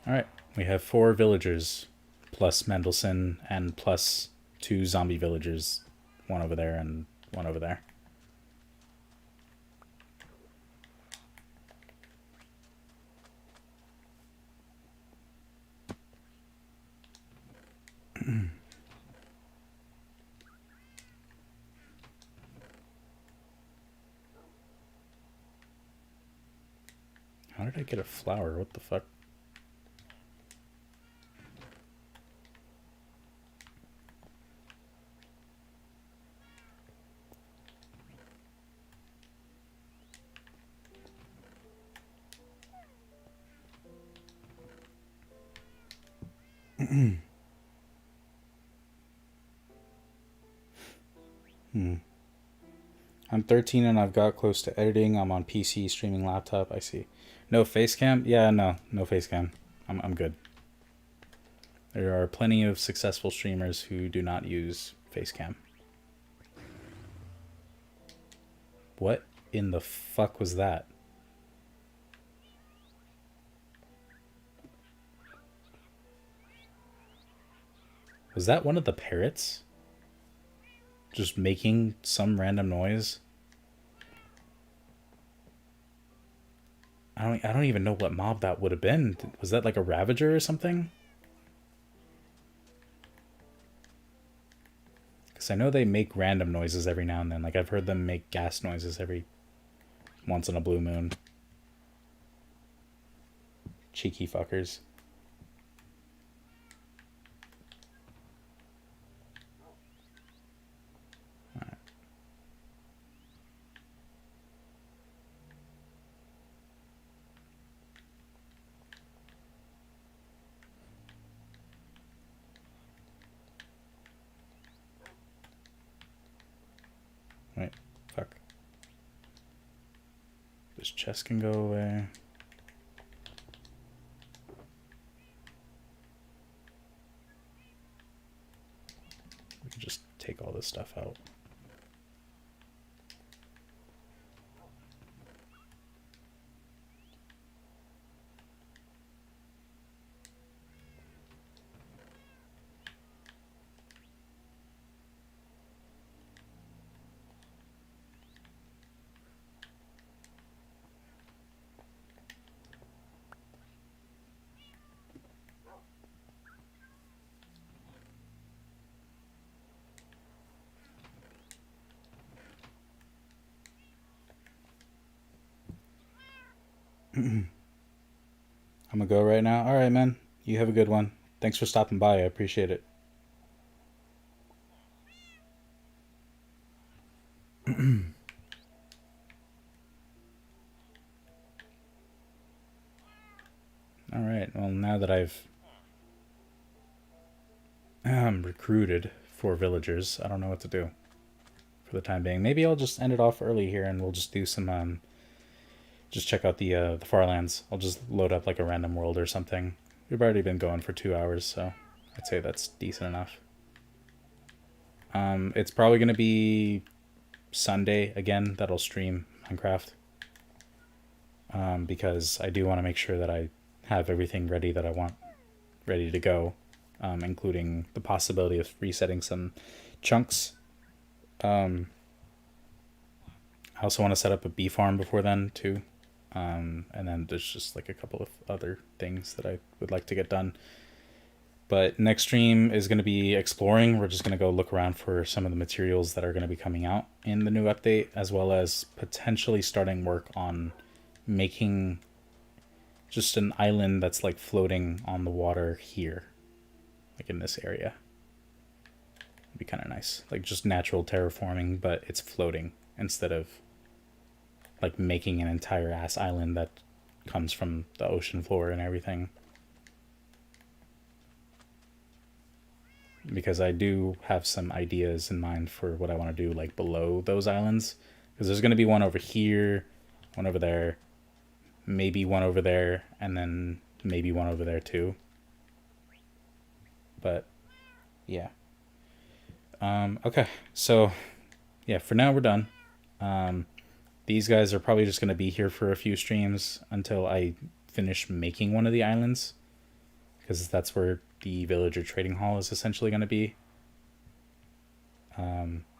All right, we have 4 villagers, plus Mendelsohn, and plus 2 zombie villagers. One over there and one over there. How did I get a flower? What the fuck? I'm 13 and I've got close to editing. I'm on PC, streaming laptop. I see. No face cam? Yeah, no face cam. I'm good. There are plenty of successful streamers who do not use face cam. What in the fuck was that? Was that one of the parrots? Just making some random noise? I don't even know what mob that would have been. Was that like a Ravager or something? Because I know they make random noises every now and then. Like, I've heard them make gas noises every once in a blue moon. Cheeky fuckers. Alright. Wait, fuck. This chest can go away. take all this stuff out. I'm gonna go right now. All right, man. You have a good one. Thanks for stopping by. I appreciate it. All right. Well, now that I've recruited 4 villagers, I don't know what to do for the time being. Maybe I'll just end it off early here, and we'll just do some just check out the Farlands. I'll just load up like a random world or something. We've already been going for 2 hours, so I'd say that's decent enough. It's probably gonna be Sunday again that I'll stream Minecraft, because I do want to make sure that I have everything ready that I want ready to go, including the possibility of resetting some chunks. I also want to set up a bee farm before then too. And then there's just like a couple of other things that I would like to get done. But next stream is going to be exploring. We're just going to go look around for some of the materials that are going to be coming out in the new update, as well as potentially starting work on making just an island that's like floating on the water here, like in this area. It'd be kind of nice, like just natural terraforming, but it's floating instead of like making an entire ass island that comes from the ocean floor and everything. Because I do have some ideas in mind for what I want to do like below those islands, because there's going to be one over here, one over there, maybe one over there, and then maybe one over there too. But yeah. Okay, so yeah, for now we're done. These guys are probably just going to be here for a few streams until I finish making one of the islands, because that's where the villager trading hall is essentially going to be.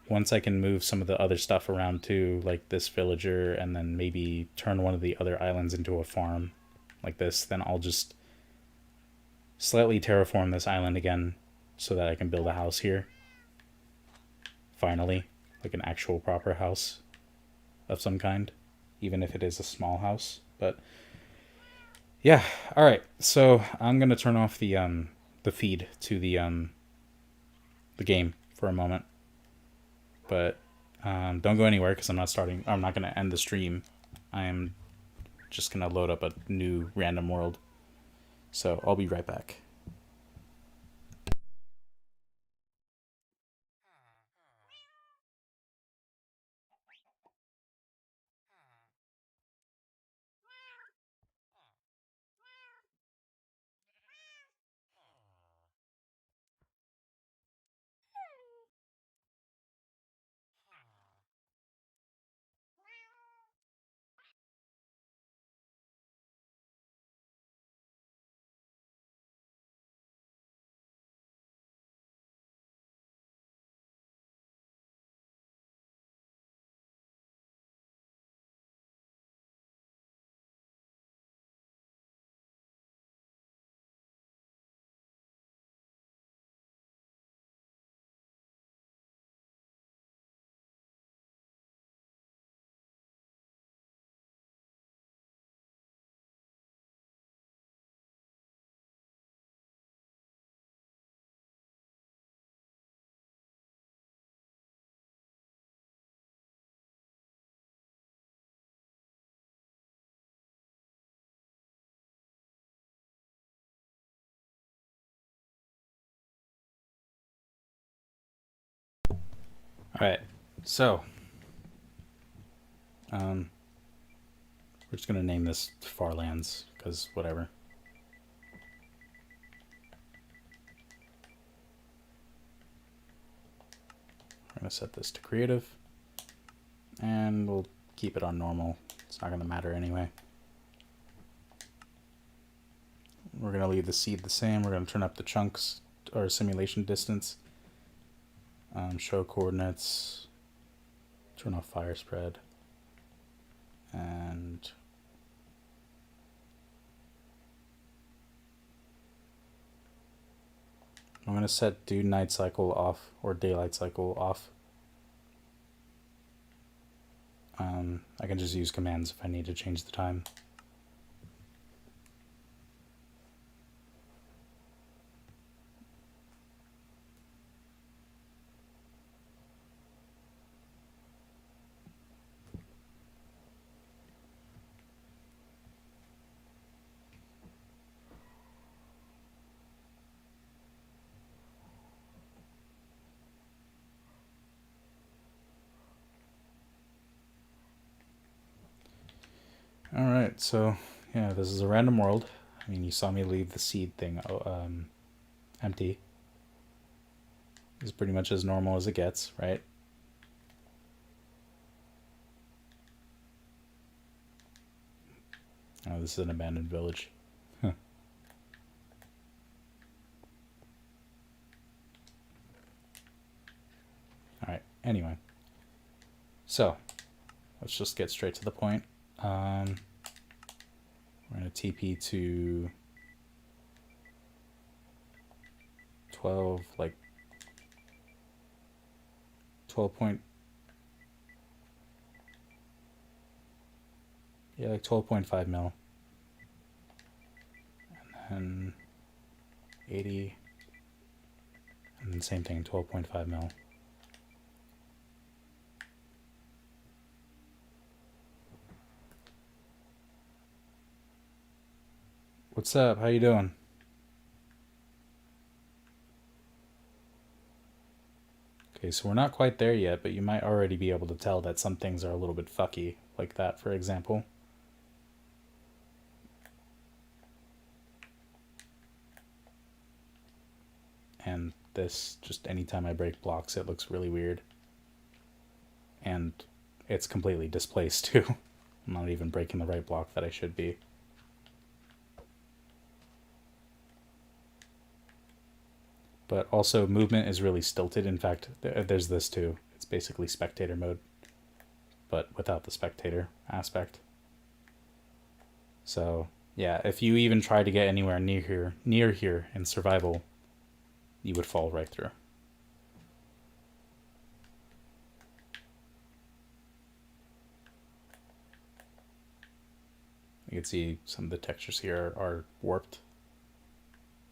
Once I can move some of the other stuff around too, like this villager, and then maybe turn one of the other islands into a farm like this, then I'll just slightly terraform this island again so that I can build a house here. Finally, like an actual proper house of some kind, even if it is a small house. But yeah, all right. So I'm gonna turn off the feed to the game for a moment, but don't go anywhere because I'm not gonna end the stream. I am just gonna load up a new random world. So I'll be right back. All right, so we're just gonna name this Farlands because whatever. going to set this to creative, and we'll keep it on normal. It's not going to matter anyway. We're going to leave the seed the same. We're going to turn up the chunks or simulation distance. Show coordinates. Turn off fire spread. And I'm going to set do night cycle off or daylight cycle off. I can just use commands if I need to change the time. Alright, so yeah, this is a random world. I mean, you saw me leave the seed thing empty. It's pretty much as normal as it gets, right? Oh, this is an abandoned village. Huh. Alright, anyway. So, let's just get straight to the point. We're going to TP to 12, like 12 point, yeah, like 12.5 mil. And then 80, and then same thing, 12.5 mil. What's up? How you doing? Okay, so we're not quite there yet, but you might already be able to tell that some things are a little bit fucky, like that, for example. And this, just anytime I break blocks, it looks really weird. And it's completely displaced too. I'm not even breaking the right block that I should be. But also movement is really stilted. In fact, there's this too. It's basically spectator mode, but without the spectator aspect. So yeah, if you even try to get anywhere near here in survival, you would fall right through. You can see some of the textures here are warped.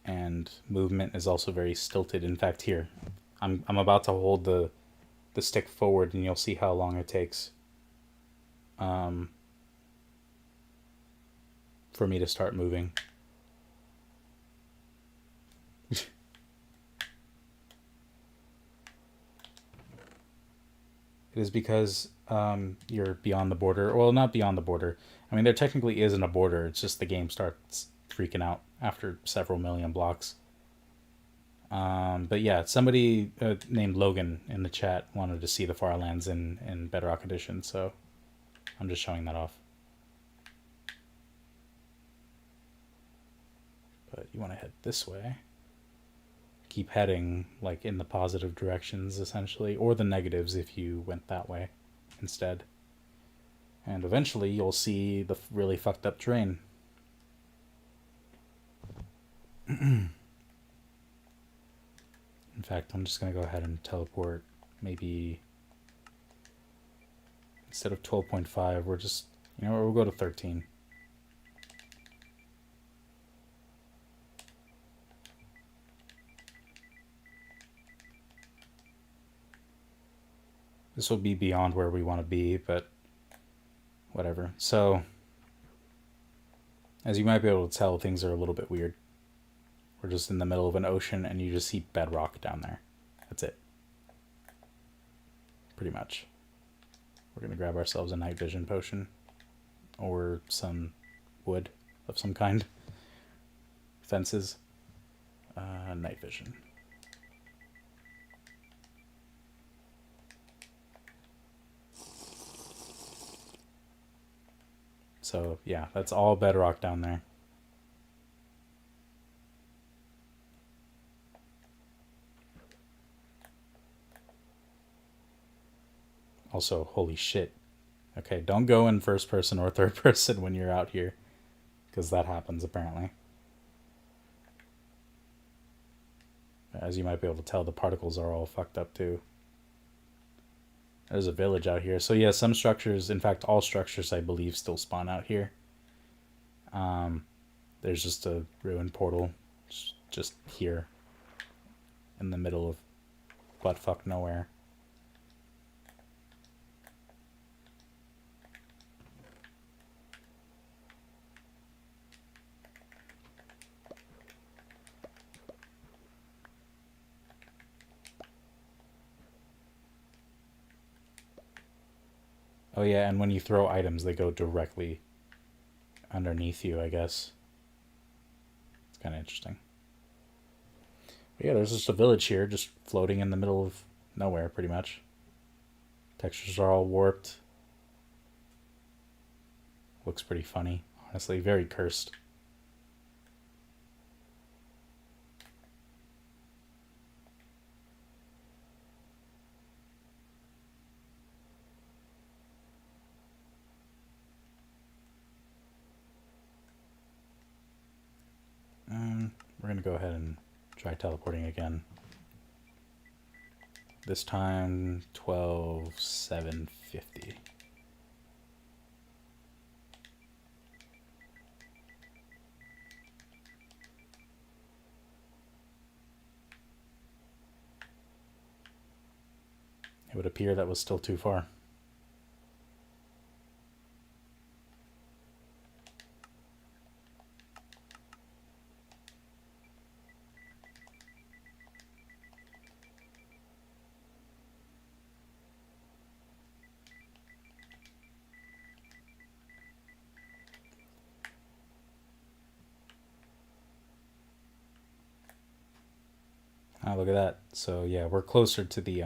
And movement is also very stilted. In fact, here, I'm about to hold the stick forward, and you'll see how long it takes for me to start moving. It is because you're beyond the border. Well, not beyond the border. I mean, there technically isn't a border. It's just the game starts freaking out after several million blocks. But yeah, somebody named Logan in the chat wanted to see the Farlands in Bedrock Edition, so I'm just showing that off. But you want to head this way. Keep heading like in the positive directions, essentially, or the negatives if you went that way instead. And eventually you'll see the really fucked up terrain. In fact, I'm just going to go ahead and teleport. Maybe instead of 12.5, we're just, you know, we'll go to 13. This will be beyond where we want to be, but whatever. So, as you might be able to tell, things are a little bit weird. We're just in the middle of an ocean, and you just see bedrock down there. That's it. Pretty much. We're going to grab ourselves a night vision potion. Or some wood of some kind. Fences. Night vision. So yeah, that's all bedrock down there. Also, holy shit. Okay, don't go in first person or third person when you're out here, because that happens apparently. As you might be able to tell, the particles are all fucked up too. There's a village out here. So yeah, some structures, in fact all structures I believe, still spawn out here. There's just a ruined portal just here in the middle of buttfuck nowhere. Oh yeah, and when you throw items, they go directly underneath you, I guess. It's kind of interesting. But yeah, there's just a village here, just floating in the middle of nowhere, pretty much. Textures are all warped. Looks pretty funny, honestly. Very cursed. We're going to go ahead and try teleporting again. This time, 12,750. It would appear that was still too far. Oh, look at that. So yeah, we're closer to the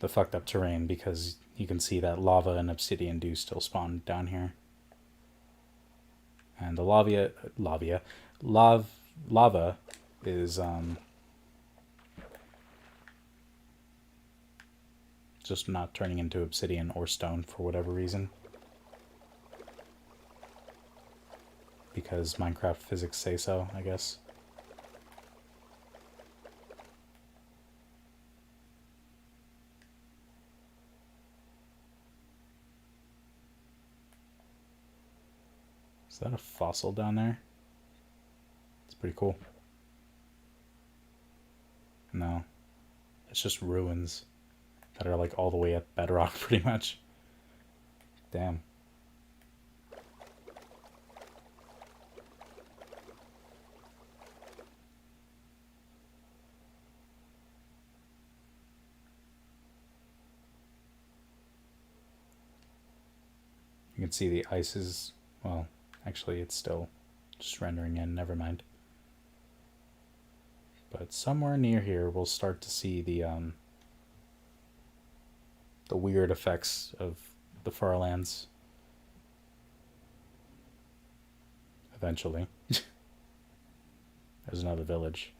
fucked up terrain because you can see that lava and obsidian do still spawn down here. And the lava is just not turning into obsidian or stone for whatever reason. Because Minecraft physics say so, I guess. Is that a fossil down there? It's pretty cool. No. It's just ruins that are like all the way at bedrock pretty much. Damn. You can see the ice is, well, actually it's still just rendering in, never mind. But somewhere near here we'll start to see the weird effects of the Farlands. Eventually. There's another village.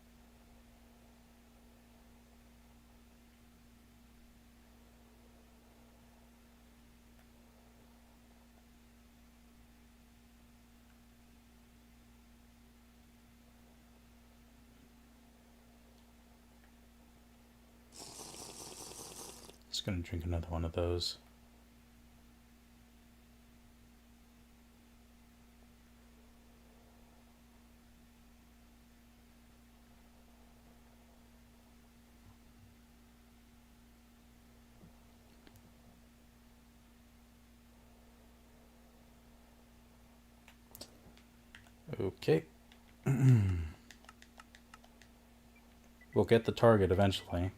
Just gonna drink another one of those. Okay. We'll get the target eventually.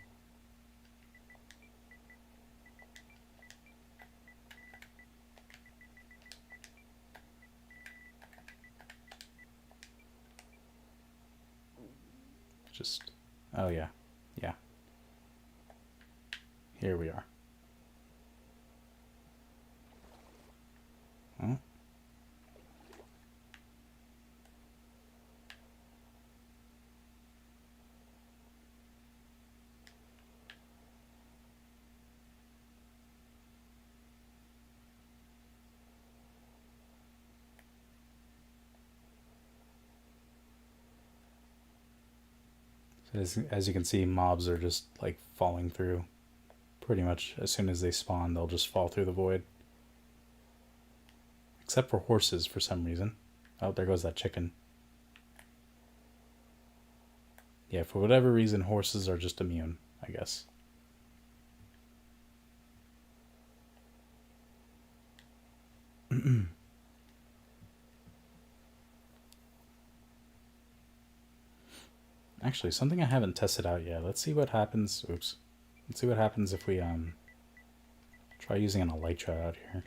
Just, oh yeah, yeah. Here we are. Oh, As you can see, mobs are just like falling through. Pretty much as soon as they spawn, they'll just fall through the void. Except for horses for some reason. Oh, there goes that chicken. Yeah, for whatever reason, horses are just immune, I guess. Actually, something I haven't tested out yet. Let's see what happens. Oops. Let's see what happens if we try using an elytra out here.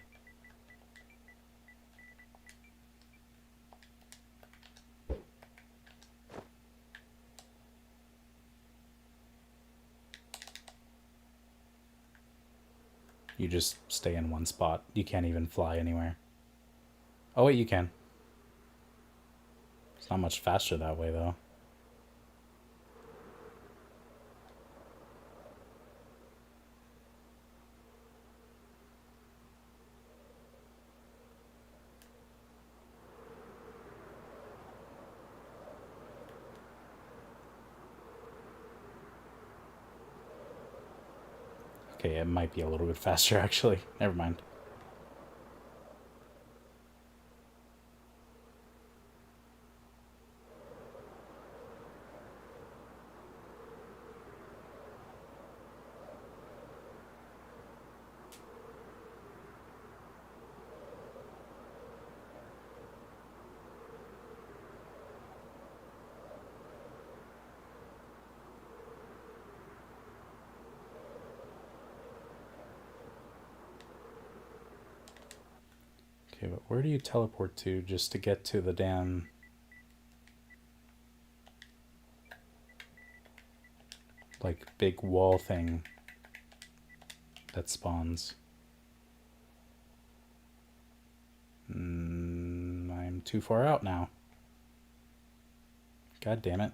You just stay in one spot. You can't even fly anywhere. Oh wait, you can. It's not much faster that way though. Okay, it might be a little bit faster actually. Never mind. Okay, but where do you teleport to just to get to the damn... like, big wall thing that spawns? I'm too far out now. God damn it.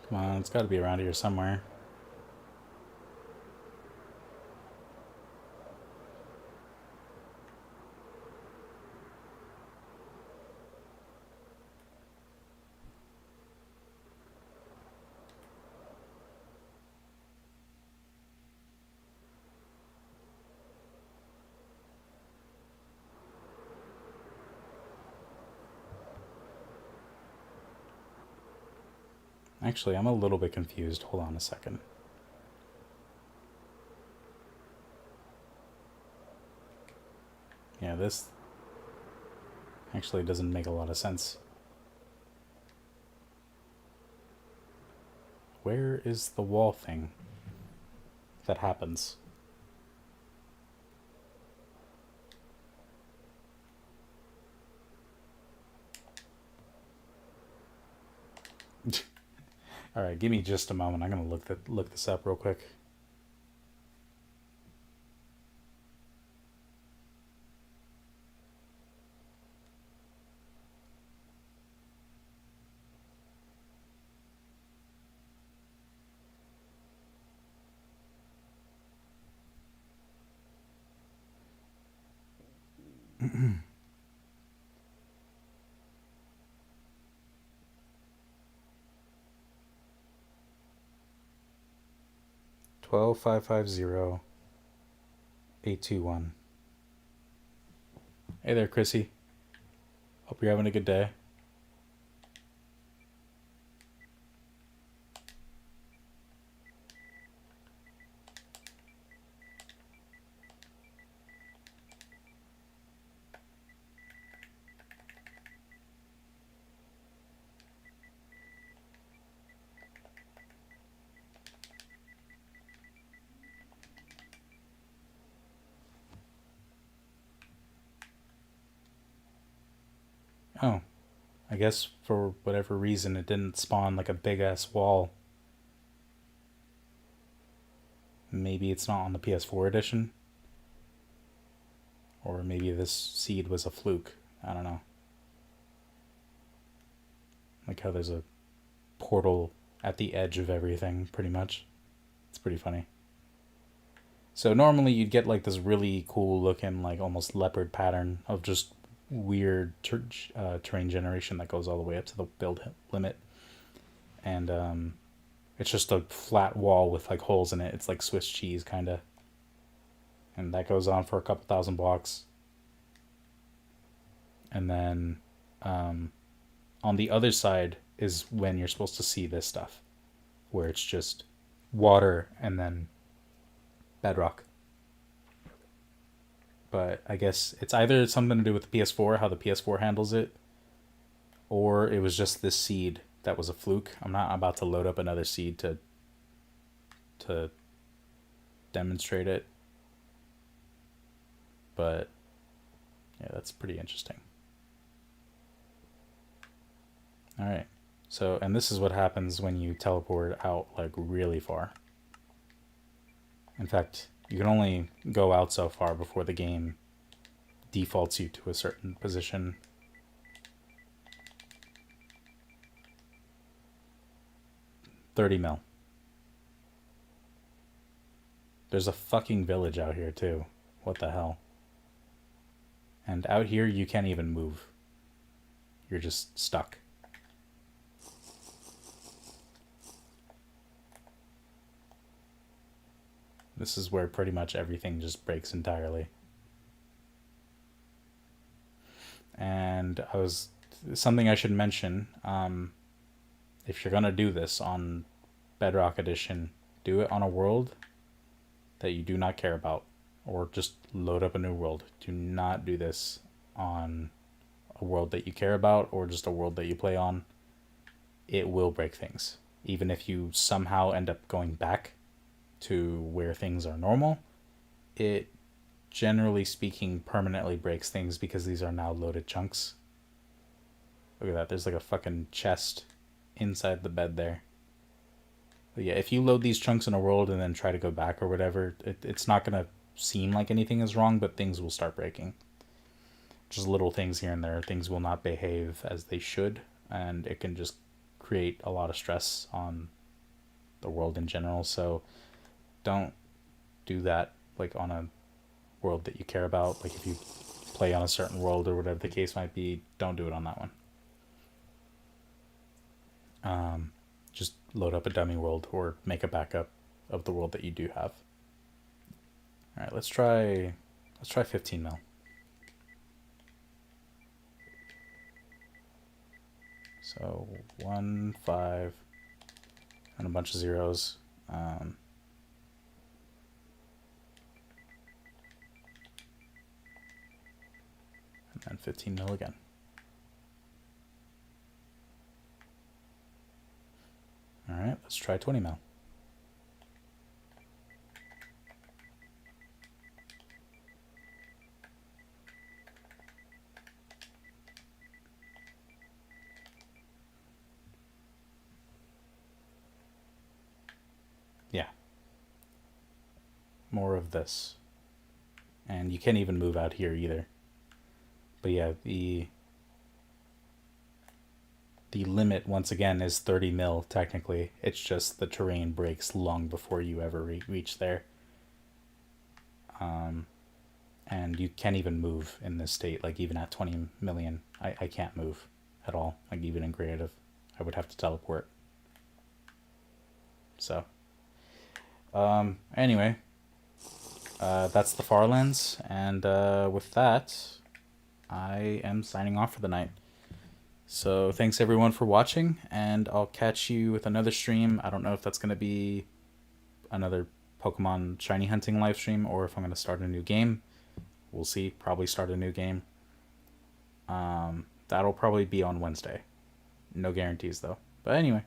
Come on, it's got to be around here somewhere. Actually, I'm a little bit confused. Hold on a second. Yeah, this actually doesn't make a lot of sense. Where is the wall thing that happens? All right, give me just a moment. I'm gonna look this up real quick. $12,550,821. Hey there, Chrissy. Hope you're having a good day. I guess for whatever reason it didn't spawn like a big ass wall. Maybe it's not on the PS4 edition. Or maybe this seed was a fluke. I don't know. Like how there's a portal at the edge of everything, pretty much. It's pretty funny. So normally you'd get like this really cool looking, like almost leopard pattern of just weird terrain generation that goes all the way up to the build limit. And it's just a flat wall with like holes in it. It's like Swiss cheese, kind of. And that goes on for a couple thousand blocks. And then on the other side is when you're supposed to see this stuff, where it's just water and then bedrock. But I guess it's either something to do with the PS4, how the PS4 handles it, or it was just this seed that was a fluke. I'm not about to load up another seed to demonstrate it. But yeah, that's pretty interesting. Alright, so, and this is what happens when you teleport out like really far. In fact, you can only go out so far before the game defaults you to a certain position. $30 mil. There's a fucking village out here too. What the hell? And out here you can't even move. You're just stuck. This is where pretty much everything just breaks entirely. And something I should mention, if you're gonna do this on Bedrock Edition, do it on a world that you do not care about, or just load up a new world. Do not do this on a world that you care about, or just a world that you play on. It will break things. Even if you somehow end up going back to where things are normal, it, generally speaking, permanently breaks things because these are now loaded chunks. Look at that, there's like a fucking chest inside the bed there. But yeah, if you load these chunks in a world and then try to go back or whatever, it's not going to seem like anything is wrong, but things will start breaking. Just little things here and there. Things will not behave as they should, and it can just create a lot of stress on the world in general. So don't do that like on a world that you care about. Like if you play on a certain world or whatever the case might be, don't do it on that one. Just load up a dummy world or make a backup of the world that you do have. All right, let's try 15 mil. So 1, 5, and a bunch of zeros. And then 15 mil again. All right, let's try 20 mil. Yeah. More of this. And you can't even move out here either. But yeah, the limit, once again, is 30 mil, technically. It's just the terrain breaks long before you ever reach there. And you can't even move in this state, like even at 20 million. I can't move at all, like even in creative. I would have to teleport. So, anyway, that's the Farlands, and with that, I am signing off for the night. So thanks everyone for watching, and I'll catch you with another stream. I don't know if that's going to be another Pokemon shiny hunting live stream or if I'm going to start a new game. We'll see. Probably start a new game. That'll probably be on Wednesday. No guarantees though. But anyway,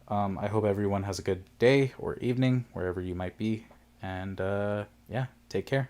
I hope everyone has a good day or evening wherever you might be, and yeah, take care.